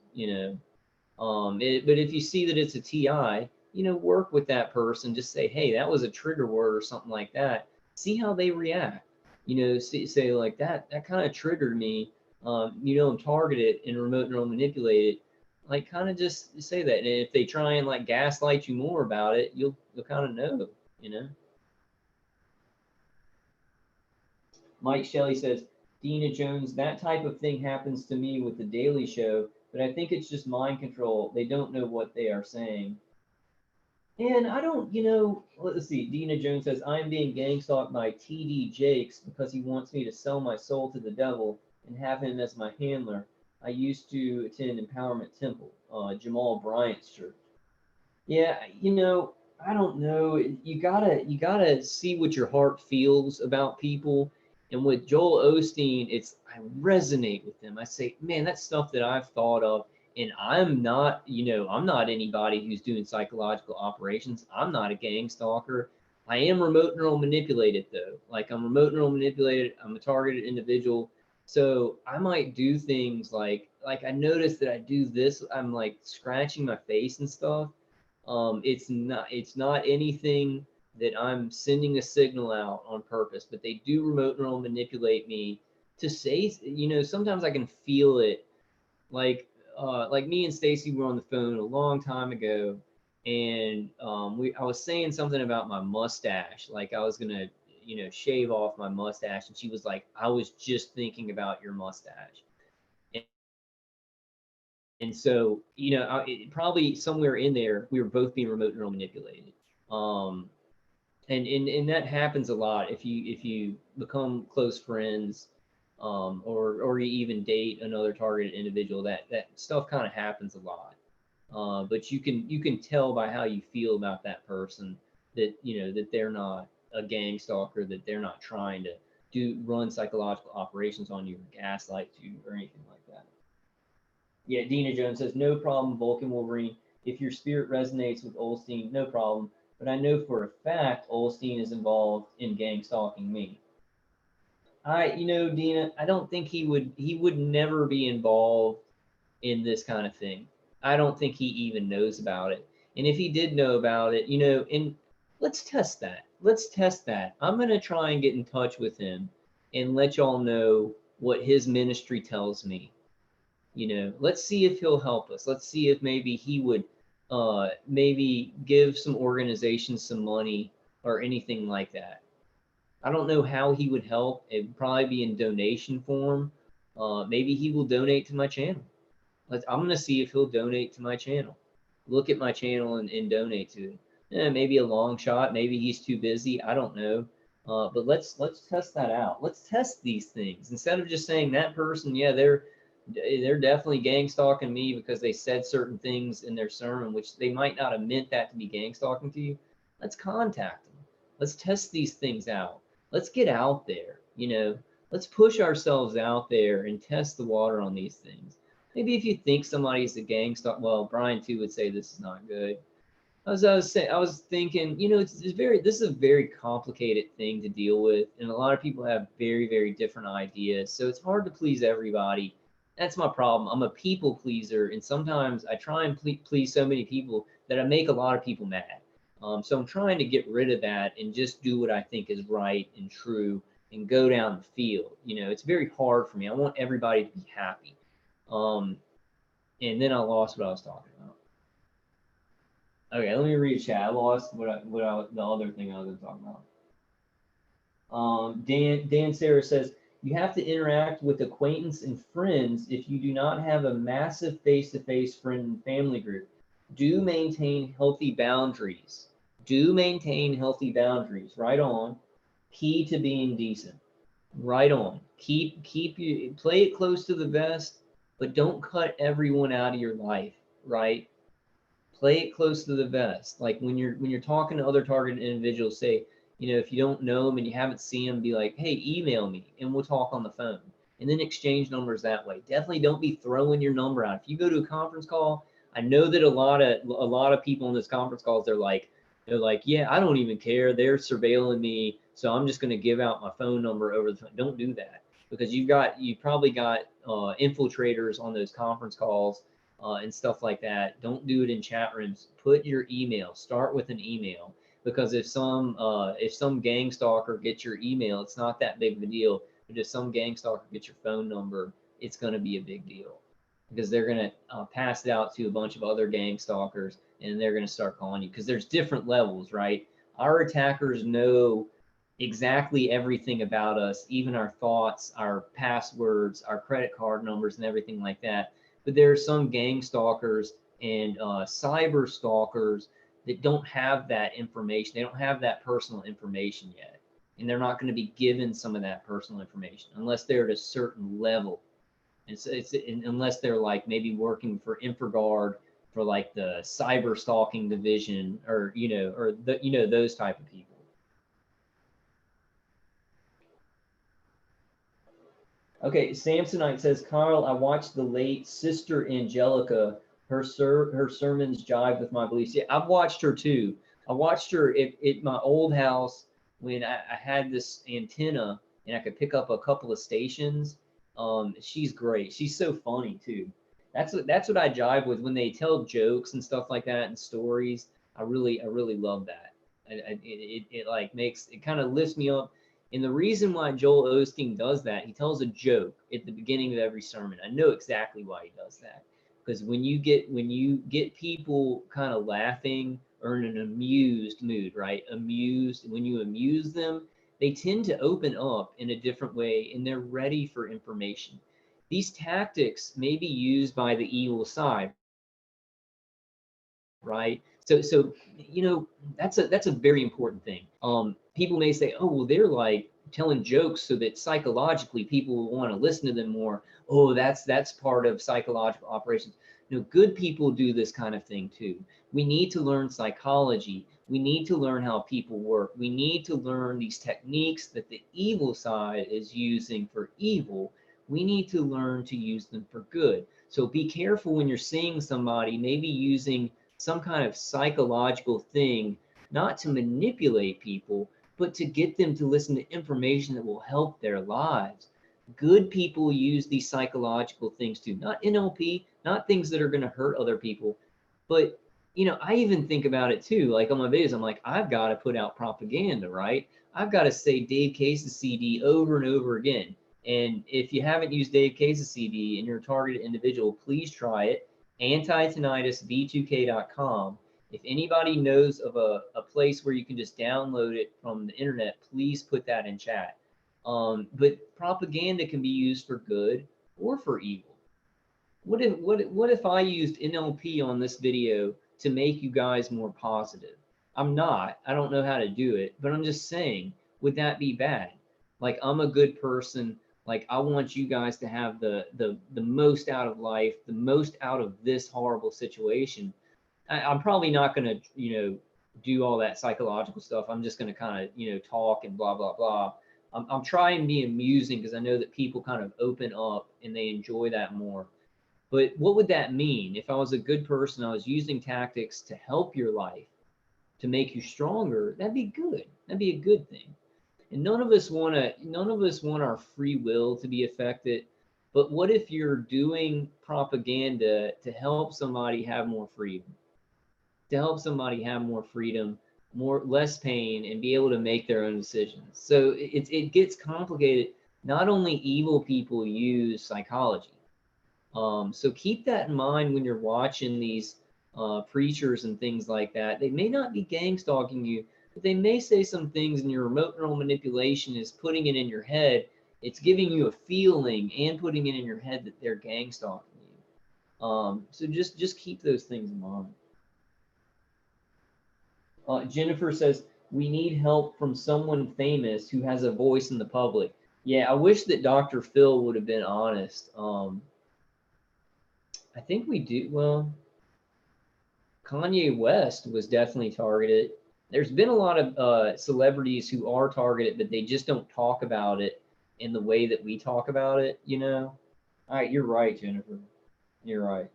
But if you see that it's a TI, work with that person. Just say, hey, that was a trigger word or something like that. See how they react. Say like that kind of triggered me. I'm targeted and remote neural manipulated. Like kind of just say that. And if they try and like gaslight you more about it, you'll kind of know. Mike Shelley says, Dina Jones, that type of thing happens to me with The Daily Show, but I think it's just mind control. They don't know what they are saying. And I don't, let's see. Dina Jones says, I'm being gang stalked by TD Jakes because he wants me to sell my soul to the devil and have him as my handler. I used to attend Empowerment Temple, Jamal Bryant's church. Yeah, I don't know. You gotta see what your heart feels about people. And with Joel Osteen, I resonate with him. I say, man, that's stuff that I've thought of. And I'm not anybody who's doing psychological operations. I'm not a gang stalker. I am remote neural manipulated though. Like I'm remote neural manipulated. I'm a targeted individual. So I might do things like I notice that I do this. I'm like scratching my face and stuff. It's not anything that I'm sending a signal out on purpose, but they do remote neural manipulate me to say, sometimes I can feel it. Like me and Stacy were on the phone a long time ago, and I was saying something about my mustache, like I was gonna, shave off my mustache, and she was like, "I was just thinking about your mustache." And so, probably somewhere in there, we were both being remote neural manipulated. Um, and that happens a lot if you become close friends, or you even date another targeted individual. That stuff kind of happens a lot. But you can tell by how you feel about that person that that they're not a gang stalker, that they're not trying to run psychological operations on you or gaslight you or anything like that. Yeah, Dina Jones says, no problem, Vulcan Wolverine. If your spirit resonates with Olstein, no problem. But I know for a fact Olstein is involved in gang stalking me. Dina, I don't think he would never be involved in this kind of thing. I don't think he even knows about it. And if he did know about it, and let's test that. Let's test that. I'm going to try and get in touch with him and let y'all know what his ministry tells me. Let's see if he'll help us. Let's see if maybe he would maybe give some organizations some money or anything like that. I don't know how he would help. It'd probably be in donation form. Maybe he will donate to my channel. I'm going to see if he'll donate to my channel. Look at my channel and donate to it. Maybe a long shot. Maybe he's too busy. I don't know. But let's test that out. Let's test these things instead of just saying that person, yeah, they're definitely gang stalking me because they said certain things in their sermon, which they might not have meant that to be gang stalking to you. Let's contact them. Let's test these things out. Let's get out there. Let's push ourselves out there and test the water on these things. Maybe if you think somebody's a gang stalker, well, Brian too would say this is not good. I was thinking, this is a very complicated thing to deal with, and a lot of people have very, very different ideas. So it's hard to please everybody. That's my problem. I'm a people pleaser, and sometimes I try and please so many people that I make a lot of people mad. So I'm trying to get rid of that and just do what I think is right and true and go down the field. It's very hard for me. I want everybody to be happy. And then I lost what I was talking about. Okay, let me read chat. I lost the other thing I was going to talk about. Dan Sarah says, you have to interact with acquaintance and friends if you do not have a massive face-to-face friend and family group. Do maintain healthy boundaries. Do maintain healthy boundaries. Right on. Key to being decent. Right on. Keep you play it close to the vest, but don't cut everyone out of your life. Right. Play it close to the vest. Like when you're talking to other targeted individuals, say, if you don't know them and you haven't seen them, be like, hey, email me and we'll talk on the phone, and then exchange numbers that way. Definitely don't be throwing your number out. If you go to a conference call, I know that a lot of people in this conference calls, they're like, yeah, I don't even care. They're surveilling me, so I'm just going to give out my phone number over the phone. Don't do that, because you probably got infiltrators on those conference calls and stuff like that. Don't do it in chat rooms. Put your email. Start with an email, because if some gang stalker gets your email, it's not that big of a deal. But if some gang stalker gets your phone number, it's going to be a big deal, because they're going to pass it out to a bunch of other gang stalkers, and they're going to start calling you, because there's different levels, right? Our attackers know exactly everything about us, even our thoughts, our passwords, our credit card numbers, and everything like that. But there are some gang stalkers and cyber stalkers that don't have that information. They don't have that personal information yet. And they're not going to be given some of that personal information unless they're at a certain level. And so unless they're like maybe working for InfraGard for like the cyber stalking division, or those type of people. Okay, Samsonite says, Carl, I watched the late Sister Angelica. Her sermons jive with my beliefs. Yeah, I've watched her too. I watched her at my old house when I had this antenna and I could pick up a couple of stations. She's great. She's so funny too. That's what I jive with when they tell jokes and stuff like that and stories. I really love that. It like makes it kind of lifts me up. And the reason why Joel Osteen does that, he tells a joke at the beginning of every sermon. I know exactly why he does that. because when you get people kind of laughing or in an amused mood, right? Amused, when you amuse them, they tend to open up in a different way and they're ready for information. These tactics may be used by the evil side, right? So that's a very important thing. People may say, oh well, they're like telling jokes so that psychologically people will want to listen to them more. Oh, that's part of psychological operations. Good people do this kind of thing too. We need to learn psychology. We need to learn how people work. We need to learn these techniques that the evil side is using for evil. We need to learn to use them for good. So be careful when you're seeing somebody maybe using some kind of psychological thing, not to manipulate people, but to get them to listen to information that will help their lives. Good people use these psychological things too, not NLP, not things that are going to hurt other people. But, I even think about it too. Like on my videos, I'm like, I've got to put out propaganda, right? I've got to say Dave Case's CD over and over again. And if you haven't used Dave Case's CD and you're a targeted individual, please try it. Antitinnitusv2k.com. If anybody knows of a place where you can just download it from the internet, please put that in chat. But propaganda can be used for good or for evil. What if I used NLP on this video to make you guys more positive? I don't know how to do it, but I'm just saying, would that be bad? Like, I'm a good person. Like, I want you guys to have the most out of life, the most out of this horrible situation. I'm probably not going to, do all that psychological stuff. I'm just going to kind of, talk and blah, blah, blah. I'm trying to be amusing because I know that people kind of open up and they enjoy that more. But what would that mean? If I was a good person, I was using tactics to help your life, to make you stronger, that'd be good. That'd be a good thing. And none of us want our free will to be affected. But what if you're doing propaganda to help somebody have more freedom? To help somebody have more freedom, less pain, and be able to make their own decisions. So it gets complicated. Not only evil people use psychology. So keep that in mind when you're watching these preachers and things like that. They may not be gang stalking you, but they may say some things, and your remote neural manipulation is putting it in your head. It's giving you a feeling and putting it in your head that they're gang stalking you. So just keep those things in mind. Jennifer says, we need help from someone famous who has a voice in the public. Yeah, I wish that Dr. Phil would have been honest. I think we do. Well, Kanye West was definitely targeted. There's been a lot of celebrities who are targeted, but they just don't talk about it in the way that we talk about it, All right, you're right, Jennifer. You're right.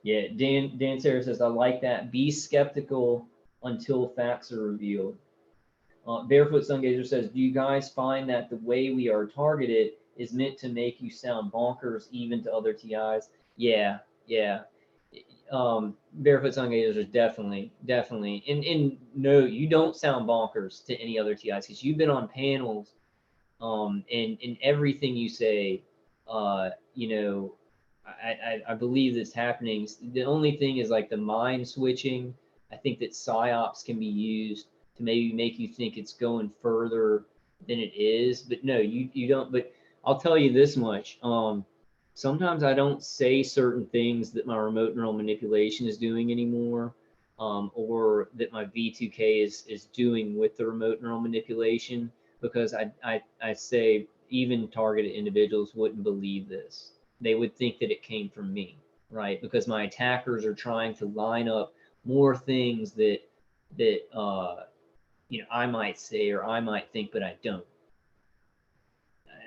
Yeah, Dan Sarah says, I like that. Be skeptical until facts are revealed. Barefoot Sungazer says, do you guys find that the way we are targeted is meant to make you sound bonkers even to other TIs? Yeah. Barefoot Sungazer is definitely. And no, you don't sound bonkers to any other TIs because you've been on panels, and everything you say, I believe that's happening. The only thing is like the mind switching. I think that psyops can be used to maybe make you think it's going further than it is. But no, you don't. But I'll tell you this much. Sometimes I don't say certain things that my remote neural manipulation is doing anymore, or that my V2K is doing with the remote neural manipulation, because I say even targeted individuals wouldn't believe this. They would think that it came from me, right? Because my attackers are trying to line up more things that I might say or I might think, but I don't.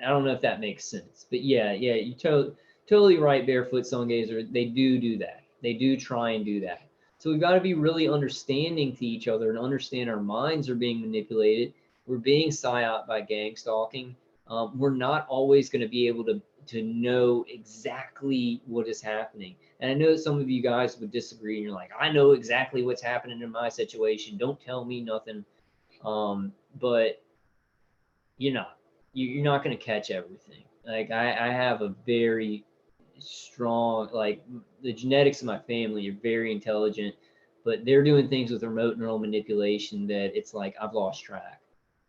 I don't know if that makes sense, but yeah, you totally right, Barefoot Sungazer. They do that. They do try and do that. So we've got to be really understanding to each other and understand our minds are being manipulated. We're being psyoped by gang stalking. We're not always going to be able to know exactly what is happening. And I know that some of you guys would disagree, and you're like, I know exactly what's happening in my situation. Don't tell me nothing. But you're not going to catch everything. Like I have a very strong, like the genetics of my family are very intelligent, but they're doing things with remote neural manipulation that it's like I've lost track.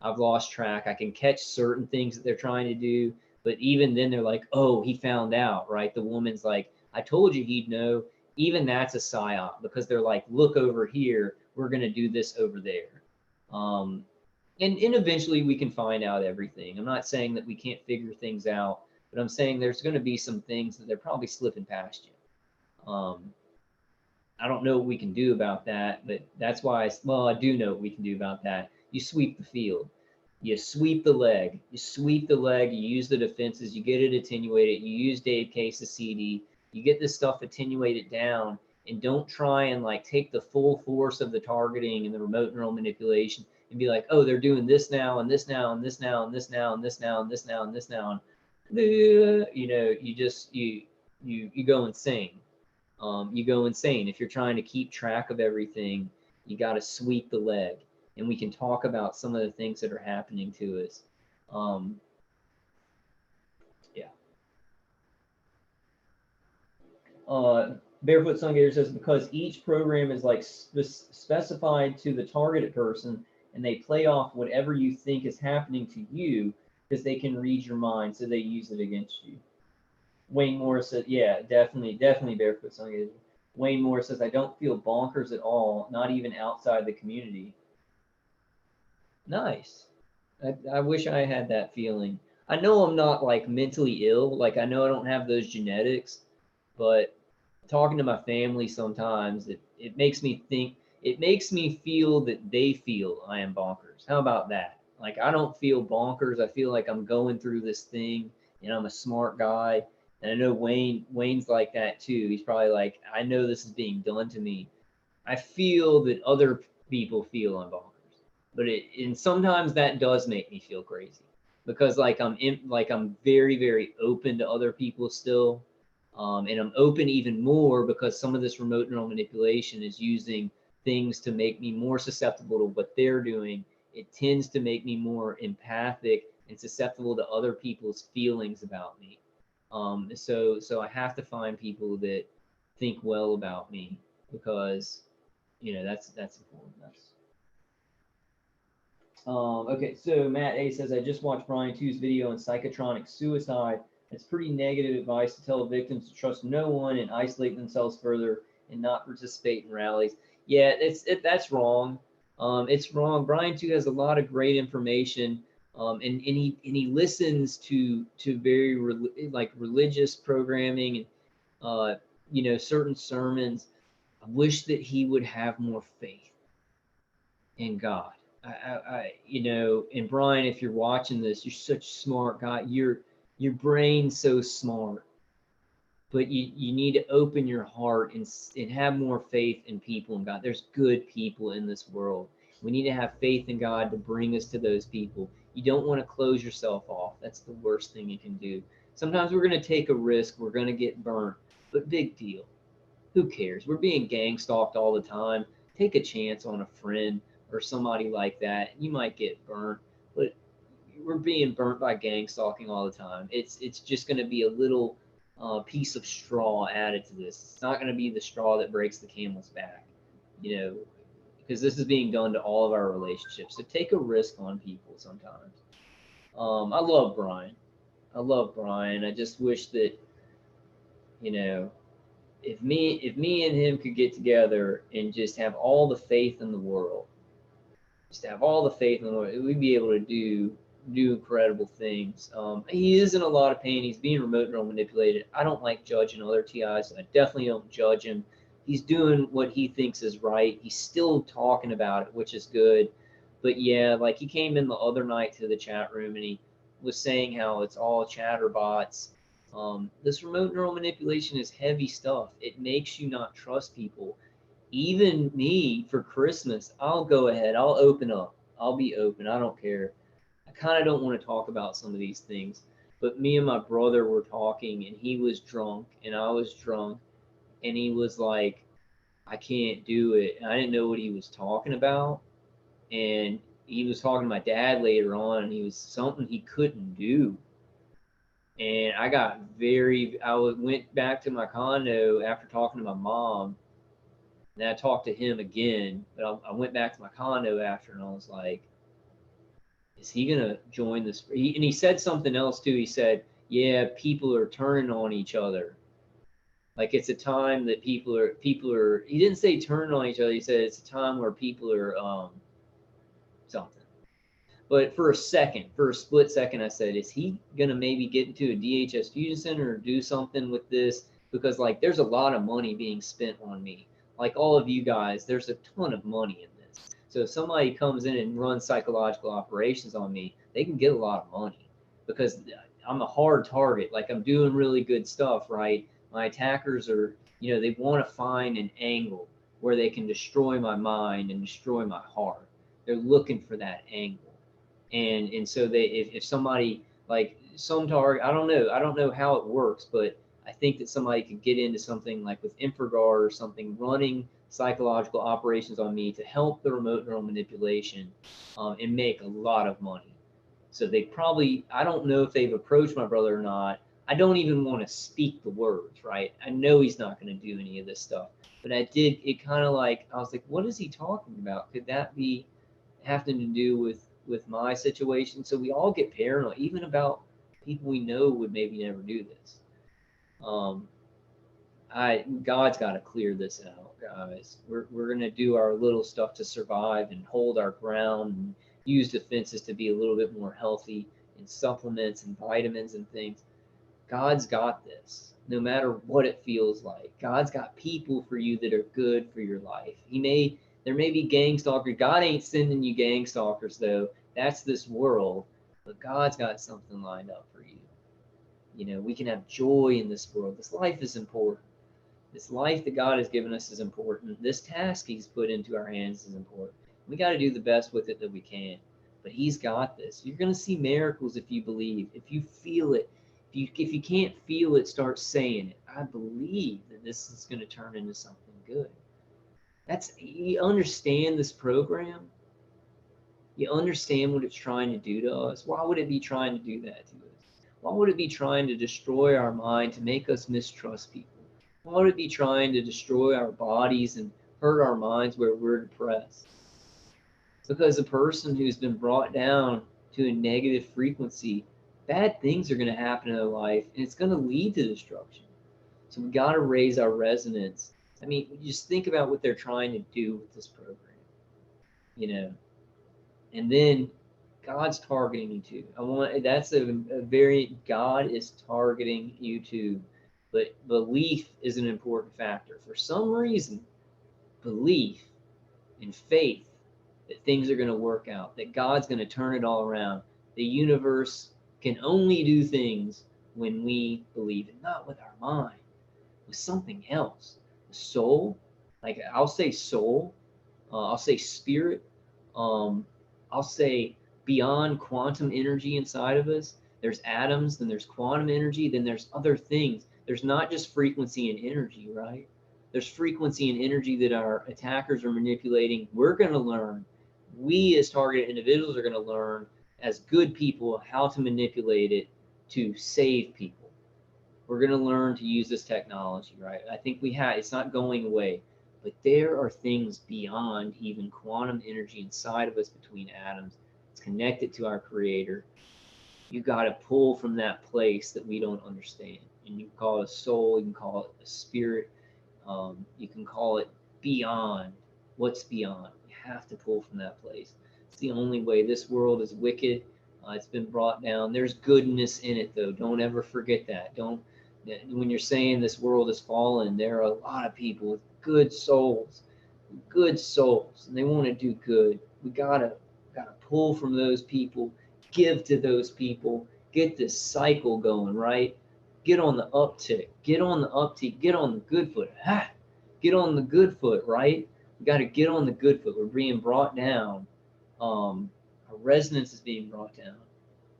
I've lost track. I can catch certain things that they're trying to do, but even then they're like, oh, he found out, right? The woman's like, I told you he'd know. Even that's a psyop because they're like, look over here, we're gonna do this over there. Um, and eventually we can find out everything. I'm not saying that we can't figure things out, but I'm saying there's going to be some things that they're probably slipping past you. I don't know what we can do about that, but that's why, well, I do know what we can do about that. You sweep the field, you sweep the leg, you use the defenses, you get it attenuated, you use Dave Case's CD, you get this stuff attenuated down, and don't try and like take the full force of the targeting and the remote neural manipulation and be like, oh, they're doing this now and this now and this now and this now and this now and this now and this now. You know, you go insane. You go insane. If you're trying to keep track of everything, you got to sweep the leg. And we can talk about some of the things that are happening to us. Yeah. Barefoot Sun Gator says, because each program is like specified to the targeted person and they play off whatever you think is happening to you because they can read your mind, so they use it against you. Wayne Morris said, yeah, definitely Barefoot Sun Gator. Wayne Morris says, I don't feel bonkers at all, not even outside the community. Nice. I wish I had that feeling. I know I'm not like mentally ill, like I know I don't have those genetics, but talking to my family sometimes, it makes me think, it makes me feel that they feel I am bonkers. How about that? Like I don't feel bonkers. I feel like I'm going through this thing and I'm a smart guy. And I know Wayne's like that too. He's probably like, I know this is being done to me. I feel that other people feel I'm bonkers. But and sometimes that does make me feel crazy because like I'm very, very open to other people still. And I'm open even more because some of this remote neural manipulation is using things to make me more susceptible to what they're doing. It tends to make me more empathic and susceptible to other people's feelings about me. So I have to find people that think well about me because that's important. Okay, so Matt A says, I just watched Brian 2's video on psychotronic suicide. It's pretty negative advice to tell victims to trust no one and isolate themselves further and not participate in rallies. Yeah, that's wrong. It's wrong. Brian 2 has a lot of great information, and he listens to very like religious programming and certain sermons. I wish that he would have more faith in God. And Brian, if you're watching this, you're such a smart guy. Your brain's so smart, but you need to open your heart and have more faith in people and God. There's good people in this world. We need to have faith in God to bring us to those people. You don't want to close yourself off. That's the worst thing you can do. Sometimes we're going to take a risk. We're going to get burnt, but big deal. Who cares? We're being gang stalked all the time. Take a chance on a friend or somebody like that. You might get burnt, but we're being burnt by gang stalking all the time. It's just going to be a little piece of straw added to this. It's not going to be the straw that breaks the camel's back, because this is being done to all of our relationships. So take a risk on people sometimes. I love Brian. I love Brian. I just wish that, you know, if me and him could get together and just have all the faith in the world, just have all the faith in the world, we'd be able to do incredible things. He is in a lot of pain. He's being remote neural manipulated. I don't like judging other TIs. I definitely don't judge him. He's doing what he thinks is right. He's still talking about it, which is good. But yeah, like he came in the other night to the chat room and he was saying how it's all chatterbots. This remote neural manipulation is heavy stuff. It makes you not trust people. Even me for Christmas, I'll go ahead. I'll open up. I'll be open. I don't care. I kind of don't want to talk about some of these things. But me and my brother were talking, and he was drunk, and I was drunk, and he was like, I can't do it. And I didn't know what he was talking about. And he was talking to my dad later on, and he was something he couldn't do. And went back to my condo after talking to my mom, and I talked to him again. But I went back to my condo after, and I was like, is he gonna join this? And he said something else too. He said, yeah, people are turning on each other. Like it's a time that people are. He didn't say turning on each other. He said it's a time where people are something. But for a split second, I said, is he gonna maybe get into a DHS Fusion Center or do something with this? Because like there's a lot of money being spent on me. Like all of you guys, there's a ton of money in this. So if somebody comes in and runs psychological operations on me, they can get a lot of money because I'm a hard target. Like I'm doing really good stuff, right? My attackers are, they want to find an angle where they can destroy my mind and destroy my heart. They're looking for that angle. And so if somebody like some target, I don't know how it works, but I think that somebody could get into something like with InfraGard or something, running psychological operations on me to help the remote neural manipulation, and make a lot of money. So they probably, I don't know if they've approached my brother or not. I don't even want to speak the words, right? I know he's not going to do any of this stuff, but it kind of like, I was like, what is he talking about? Could that be having to do with my situation? So we all get paranoid, even about people we know would maybe never do this. Um, God's got to clear this out, guys. We're gonna do our little stuff to survive and hold our ground and use defenses to be a little bit more healthy, and supplements and vitamins and things. God's got this, no matter what it feels like. God's got people for you that are good for your life. There may be gang stalkers. God ain't sending you gang stalkers though. That's this world. But God's got something lined up for you. We can have joy in this world. This life is important. This life that God has given us is important. This task He's put into our hands is important. We got to do the best with it that we can. But He's got this. You're going to see miracles if you believe, if you feel it. If you can't feel it, start saying it. I believe that this is going to turn into something good. You understand this program. You understand what it's trying to do to us. Why would it be trying to do that to us? Why would it be trying to destroy our mind, to make us mistrust people? Why would it be trying to destroy our bodies and hurt our minds where we're depressed? Because a person who's been brought down to a negative frequency, bad things are going to happen in their life, and it's going to lead to destruction. So we got to raise our resonance. I mean, just think about what they're trying to do with this program, you know. And then God's targeting you too. That's a very, God is targeting you too. But belief is an important factor. For some reason, belief and faith that things are going to work out, that God's going to turn it all around. The universe can only do things when we believe it, not with our mind, with something else. The soul, like I'll say soul, I'll say spirit, um, I'll say beyond quantum energy inside of us. There's atoms, then there's quantum energy, then there's other things. There's not just frequency and energy, right? There's frequency and energy that our attackers are manipulating. We're going to learn. We as targeted individuals are going to learn as good people how to manipulate it to save people. We're going to learn to use this technology, right? I think it's not going away, but there are things beyond even quantum energy inside of us between atoms. It's connected to our creator. You got to pull from that place that we don't understand. And you can call it a soul, you can call it a spirit, you can call it beyond. What's beyond? We have to pull from that place. It's the only way. This world is wicked. It's been brought down. There's goodness in it, though. Don't ever forget that. When you're saying this world is fallen, there are a lot of people with good souls, and they want to do good. We gotta pull from those people, give to those people, get this cycle going, right? Get on the uptick, get on the uptick, get on the good foot. Get on the good foot, right? We got to get on the good foot. We're being brought down. Our resonance is being brought down.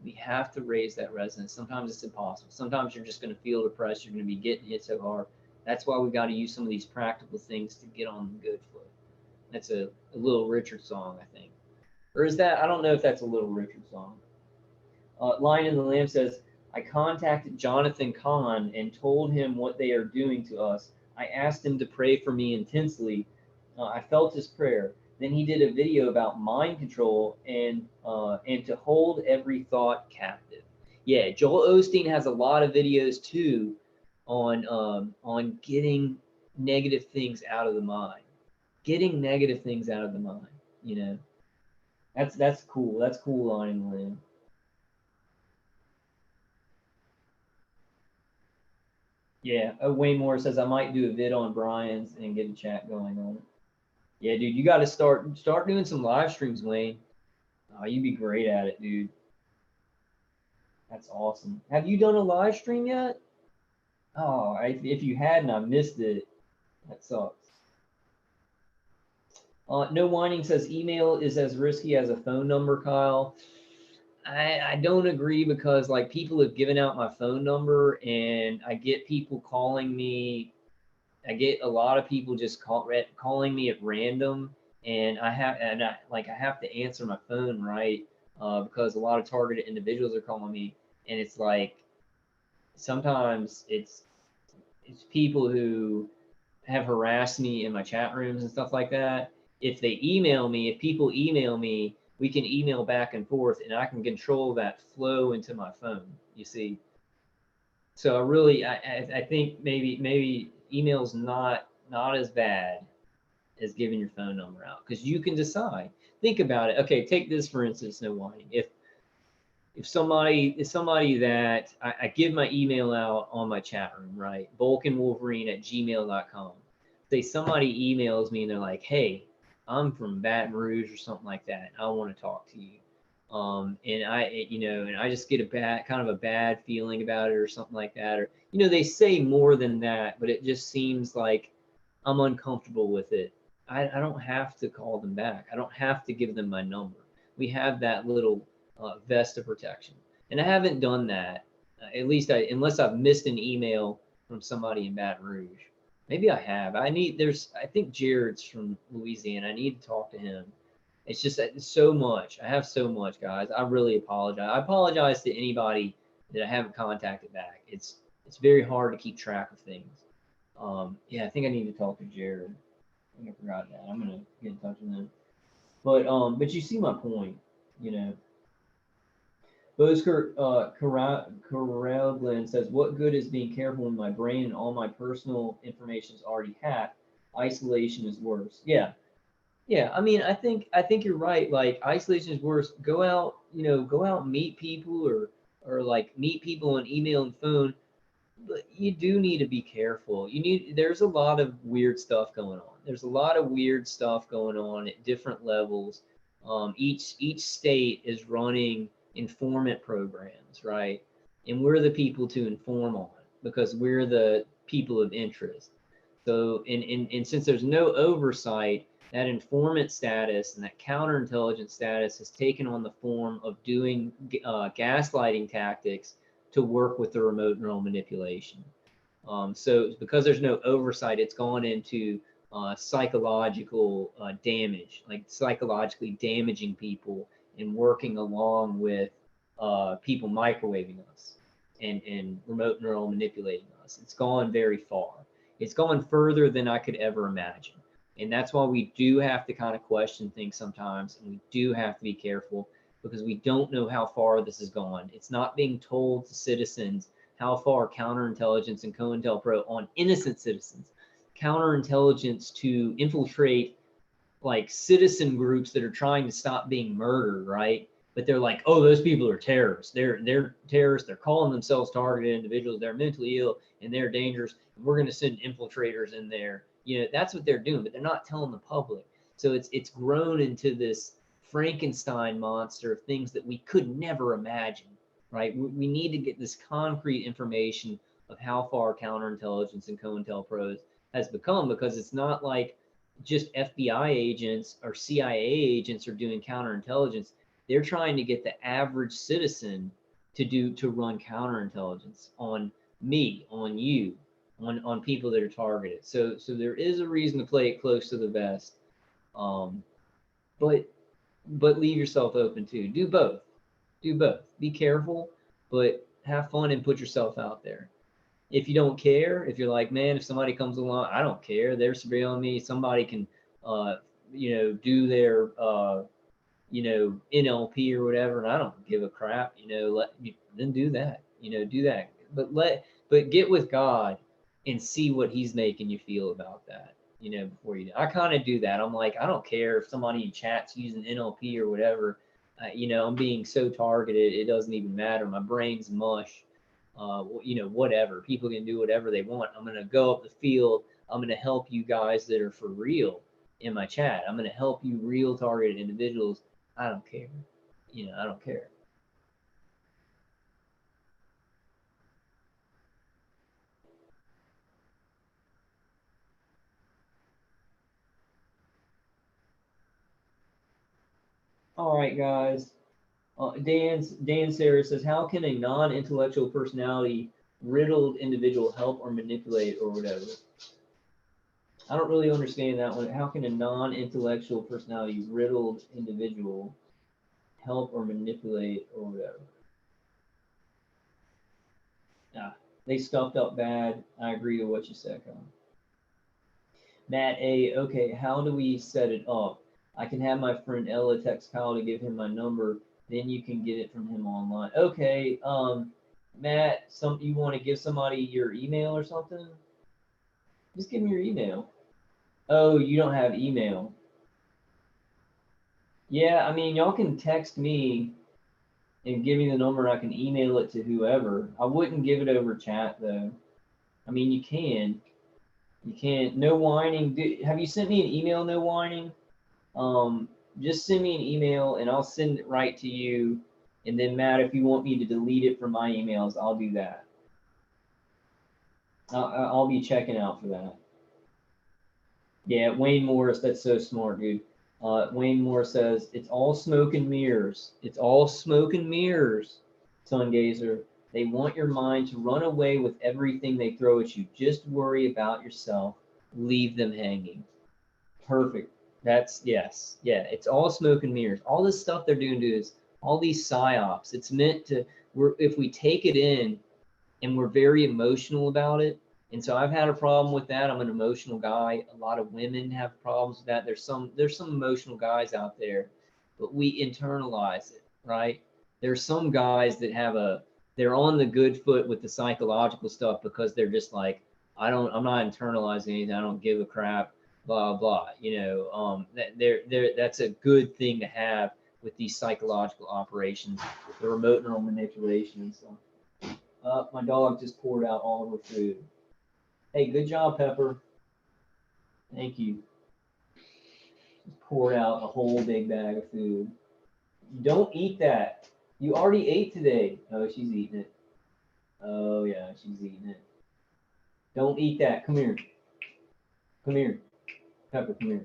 We have to raise that resonance. Sometimes it's impossible. Sometimes you're just going to feel depressed. You're going to be getting hit so hard. That's why we got to use some of these practical things to get on the good foot. That's a Little Richard song, I think. Or is that, I don't know if that's a Little Richard song. Lion in the Lamb says, I contacted Jonathan Kahn and told him what they are doing to us. I asked him to pray for me intensely. I felt his prayer. Then he did a video about mind control and to hold every thought captive. Yeah, Joel Osteen has a lot of videos too on getting negative things out of the mind. Getting negative things out of the mind. You know, that's cool. That's cool, Lonnie Lynn. Yeah, Wayne Moore says I might do a vid on Brian's and get a chat going on it. Yeah, dude, you got to start doing some live streams, Wayne. Oh, you'd be great at it, dude. That's awesome. Have you done a live stream yet? Oh, if you hadn't, I missed it. That sucks. No Whining says email is as risky as a phone number, Kyle. I don't agree because like people have given out my phone number and I get people calling me. I get a lot of people just calling me at random, and I have to answer my phone, right, because a lot of targeted individuals are calling me, and it's like sometimes it's people who have harassed me in my chat rooms and stuff like that. If people email me, we can email back and forth, and I can control that flow into my phone. You see, so I think maybe email's not as bad as giving your phone number out because you can decide. Think about it. Okay, take this for instance, no whining. If somebody that I give my email out on my chat room, right? Vulcanwolverine@gmail.com. Say somebody emails me and they're like, hey, I'm from Baton Rouge or something like that. I want to talk to you. And I just get kind of a bad feeling about it or something like that. Or, they say more than that, but it just seems like I'm uncomfortable with it. I don't have to call them back. I don't have to give them my number. We have that little vest of protection. And I haven't done that, at least unless I've missed an email from somebody in Baton Rouge. Maybe I have. I think Jared's from Louisiana. I need to talk to him. It's just that it's so much. I have so much, guys. I really apologize. I apologize to anybody that I haven't contacted back. It's very hard to keep track of things. Yeah, I think I need to talk to Jared. I think I forgot that. I'm gonna get in touch with him. But you see my point, you know. Bosker Corralglen says, "What good is being careful when my brain and all my personal information is already hacked? Isolation is worse." Yeah, yeah. I mean, I think you're right. Like isolation is worse. Go out and meet people or like meet people on email and phone. But you do need to be careful. There's a lot of weird stuff going on. There's a lot of weird stuff going on at different levels. Each state is running informant programs, right? And we're the people to inform on because we're the people of interest. So, and since there's no oversight, that informant status and that counterintelligence status has taken on the form of doing gaslighting tactics to work with the remote neural manipulation. So because there's no oversight, it's gone into psychological damage, like psychologically damaging people and working along with people microwaving us and remote neural manipulating us. It's gone very far. It's gone further than I could ever imagine. And that's why we do have to kind of question things sometimes, and we do have to be careful because we don't know how far this has gone. It's not being told to citizens how far counterintelligence and COINTELPRO on innocent citizens, counterintelligence to infiltrate like citizen groups that are trying to stop being murdered, right? But they're like, oh, those people are terrorists. They're terrorists. They're calling themselves targeted individuals. They're mentally ill and they're dangerous. And we're going to send infiltrators in there. That's what they're doing, but they're not telling the public. So it's grown into this Frankenstein monster of things that we could never imagine, right? We need to get this concrete information of how far counterintelligence and COINTELPRO has become, because it's not like just FBI agents or CIA agents are doing counterintelligence. They're trying to get the average citizen to run counterintelligence on me, on you, on people that are targeted. So there is a reason to play it close to the vest, but leave yourself open too. Do both. Do both. Be careful, but have fun and put yourself out there. If you don't care, if you're like, man, if somebody comes along, I don't care. They're surveilling me. Somebody can, do their, NLP or whatever, and I don't give a crap. Then do that. Do that. But get with God and see what He's making you feel about that. Before you do. I kind of do that. I'm like, I don't care if somebody chats using NLP or whatever. I'm being so targeted, it doesn't even matter. My brain's mush. Whatever. People can do whatever they want. I'm going to go up the field. I'm going to help you guys that are for real in my chat. I'm going to help you real targeted individuals. I don't care. I don't care. All right, guys. Dan Sarah says, how can a non-intellectual personality riddled individual help or manipulate or whatever? I don't really understand that one. How can a non-intellectual personality riddled individual help or manipulate or whatever? They stuffed up bad. I agree with what you said, Colin. Matt A, okay, how do we set it up? I can have my friend Ella text Kyle to give him my number, then you can get it from him online. Okay, Matt, you want to give somebody your email or something? Just give me your email. Oh, you don't have email. Yeah, I mean, y'all can text me and give me the number. I can email it to whoever. I wouldn't give it over chat though. I mean, you can. You can. No whining. Have you sent me an email? No whining. Just send me an email and I'll send it right to you. And then Matt, if you want me to delete it from my emails, I'll do that. I'll be checking out for that. Yeah, Wayne Morris, that's so smart, dude. Wayne Morris says, it's all smoke and mirrors. It's all smoke and mirrors, Sun Gazer. They want your mind to run away with everything they throw at you. Just worry about yourself. Leave them hanging. Perfect. That's, yes. Yeah, it's all smoke and mirrors. All this stuff they're doing is all these psyops. It's meant to, if we take it in and we're very emotional about it. And so I've had a problem with that. I'm an emotional guy. A lot of women have problems with that. There's some emotional guys out there, but we internalize it, right? There's some guys that they're on the good foot with the psychological stuff because they're just like, I'm not internalizing anything. I don't give a crap, blah, blah. That's a good thing to have with these psychological operations, the remote neural manipulation and stuff. My dog just poured out all of her food. Hey, good job, Pepper. Thank you. Just poured out a whole big bag of food. Don't eat that. You already ate today. Oh, she's eating it. Oh, yeah, she's eating it. Don't eat that. Come here. Come here. Pepper, come here.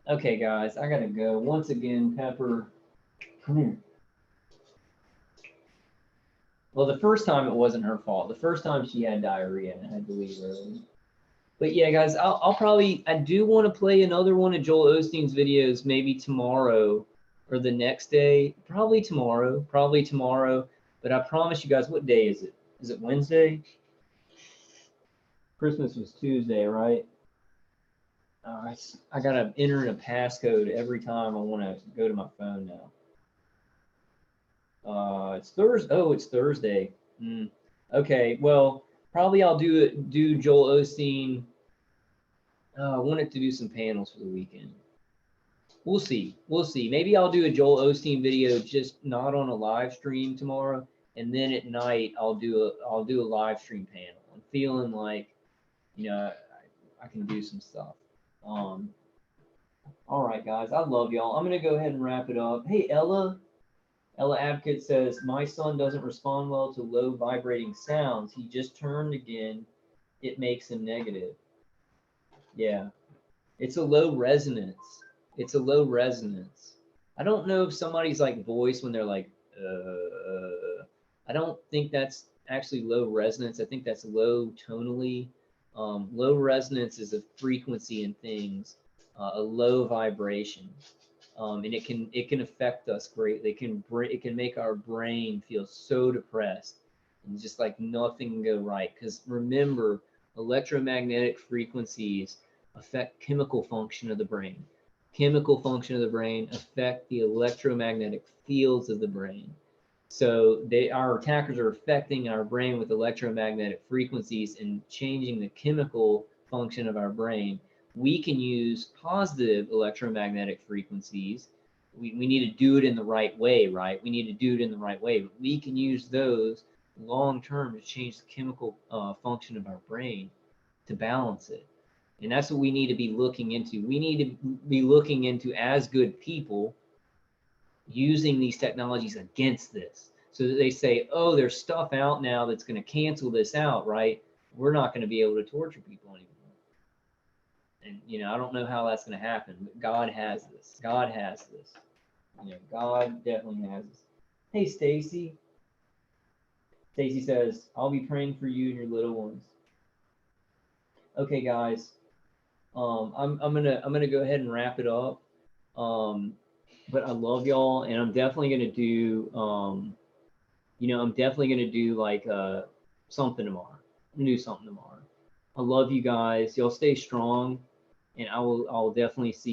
Okay, guys, I gotta go. Once again, Pepper, come here. Well, the first time it wasn't her fault. The first time she had diarrhea and I had to leave early. But yeah, guys, I do want to play another one of Joel Osteen's videos maybe tomorrow or the next day. Probably tomorrow. But I promise you guys, what day is it? Is it Wednesday? Christmas was Tuesday, right? I gotta enter in a passcode every time I want to go to my phone now. It's Thursday. Oh, it's Thursday. Okay, well, probably I'll do Joel Osteen. I wanted to do some panels for the weekend. We'll see. Maybe I'll do a Joel Osteen video, just not on a live stream tomorrow, and then at night I'll do a live stream panel. I'm feeling like, I can do some stuff. All right, guys, I love y'all. I'm gonna go ahead and wrap it up. Hey, Ella Advocate says, my son doesn't respond well to low vibrating sounds. He just turned again. It makes him negative. Yeah, it's a low resonance. I don't know if somebody's like voice when they're like, I don't think that's actually low resonance. I think that's low tonally. Low resonance is a frequency in things, a low vibration. and it can affect us greatly. It can make our brain feel so depressed and just like nothing can go right. Because remember, electromagnetic frequencies affect chemical function of the brain. Chemical function of the brain affect the electromagnetic fields of the brain. So our attackers are affecting our brain with electromagnetic frequencies and changing the chemical function of our brain. We can use positive electromagnetic frequencies. We need to do it in the right way, right? We need to do it in the right way. But we can use those long term to change the chemical function of our brain to balance it. And that's what we need to be looking into. We need to be looking into, as good people, using these technologies against this, so that they say, oh, there's stuff out now that's going to cancel this out, right? We're not going to be able to torture people anymore. And I don't know how that's going to happen, but God has this. God has this. God definitely has this. Hey, Stacy. Stacy says, I'll be praying for you and your little ones. Okay, guys. I'm gonna go ahead and wrap it up. But I love y'all, and I'm definitely gonna do I'm definitely gonna do like something tomorrow. I'm gonna do something tomorrow. I love you guys. Y'all stay strong, and I'll definitely see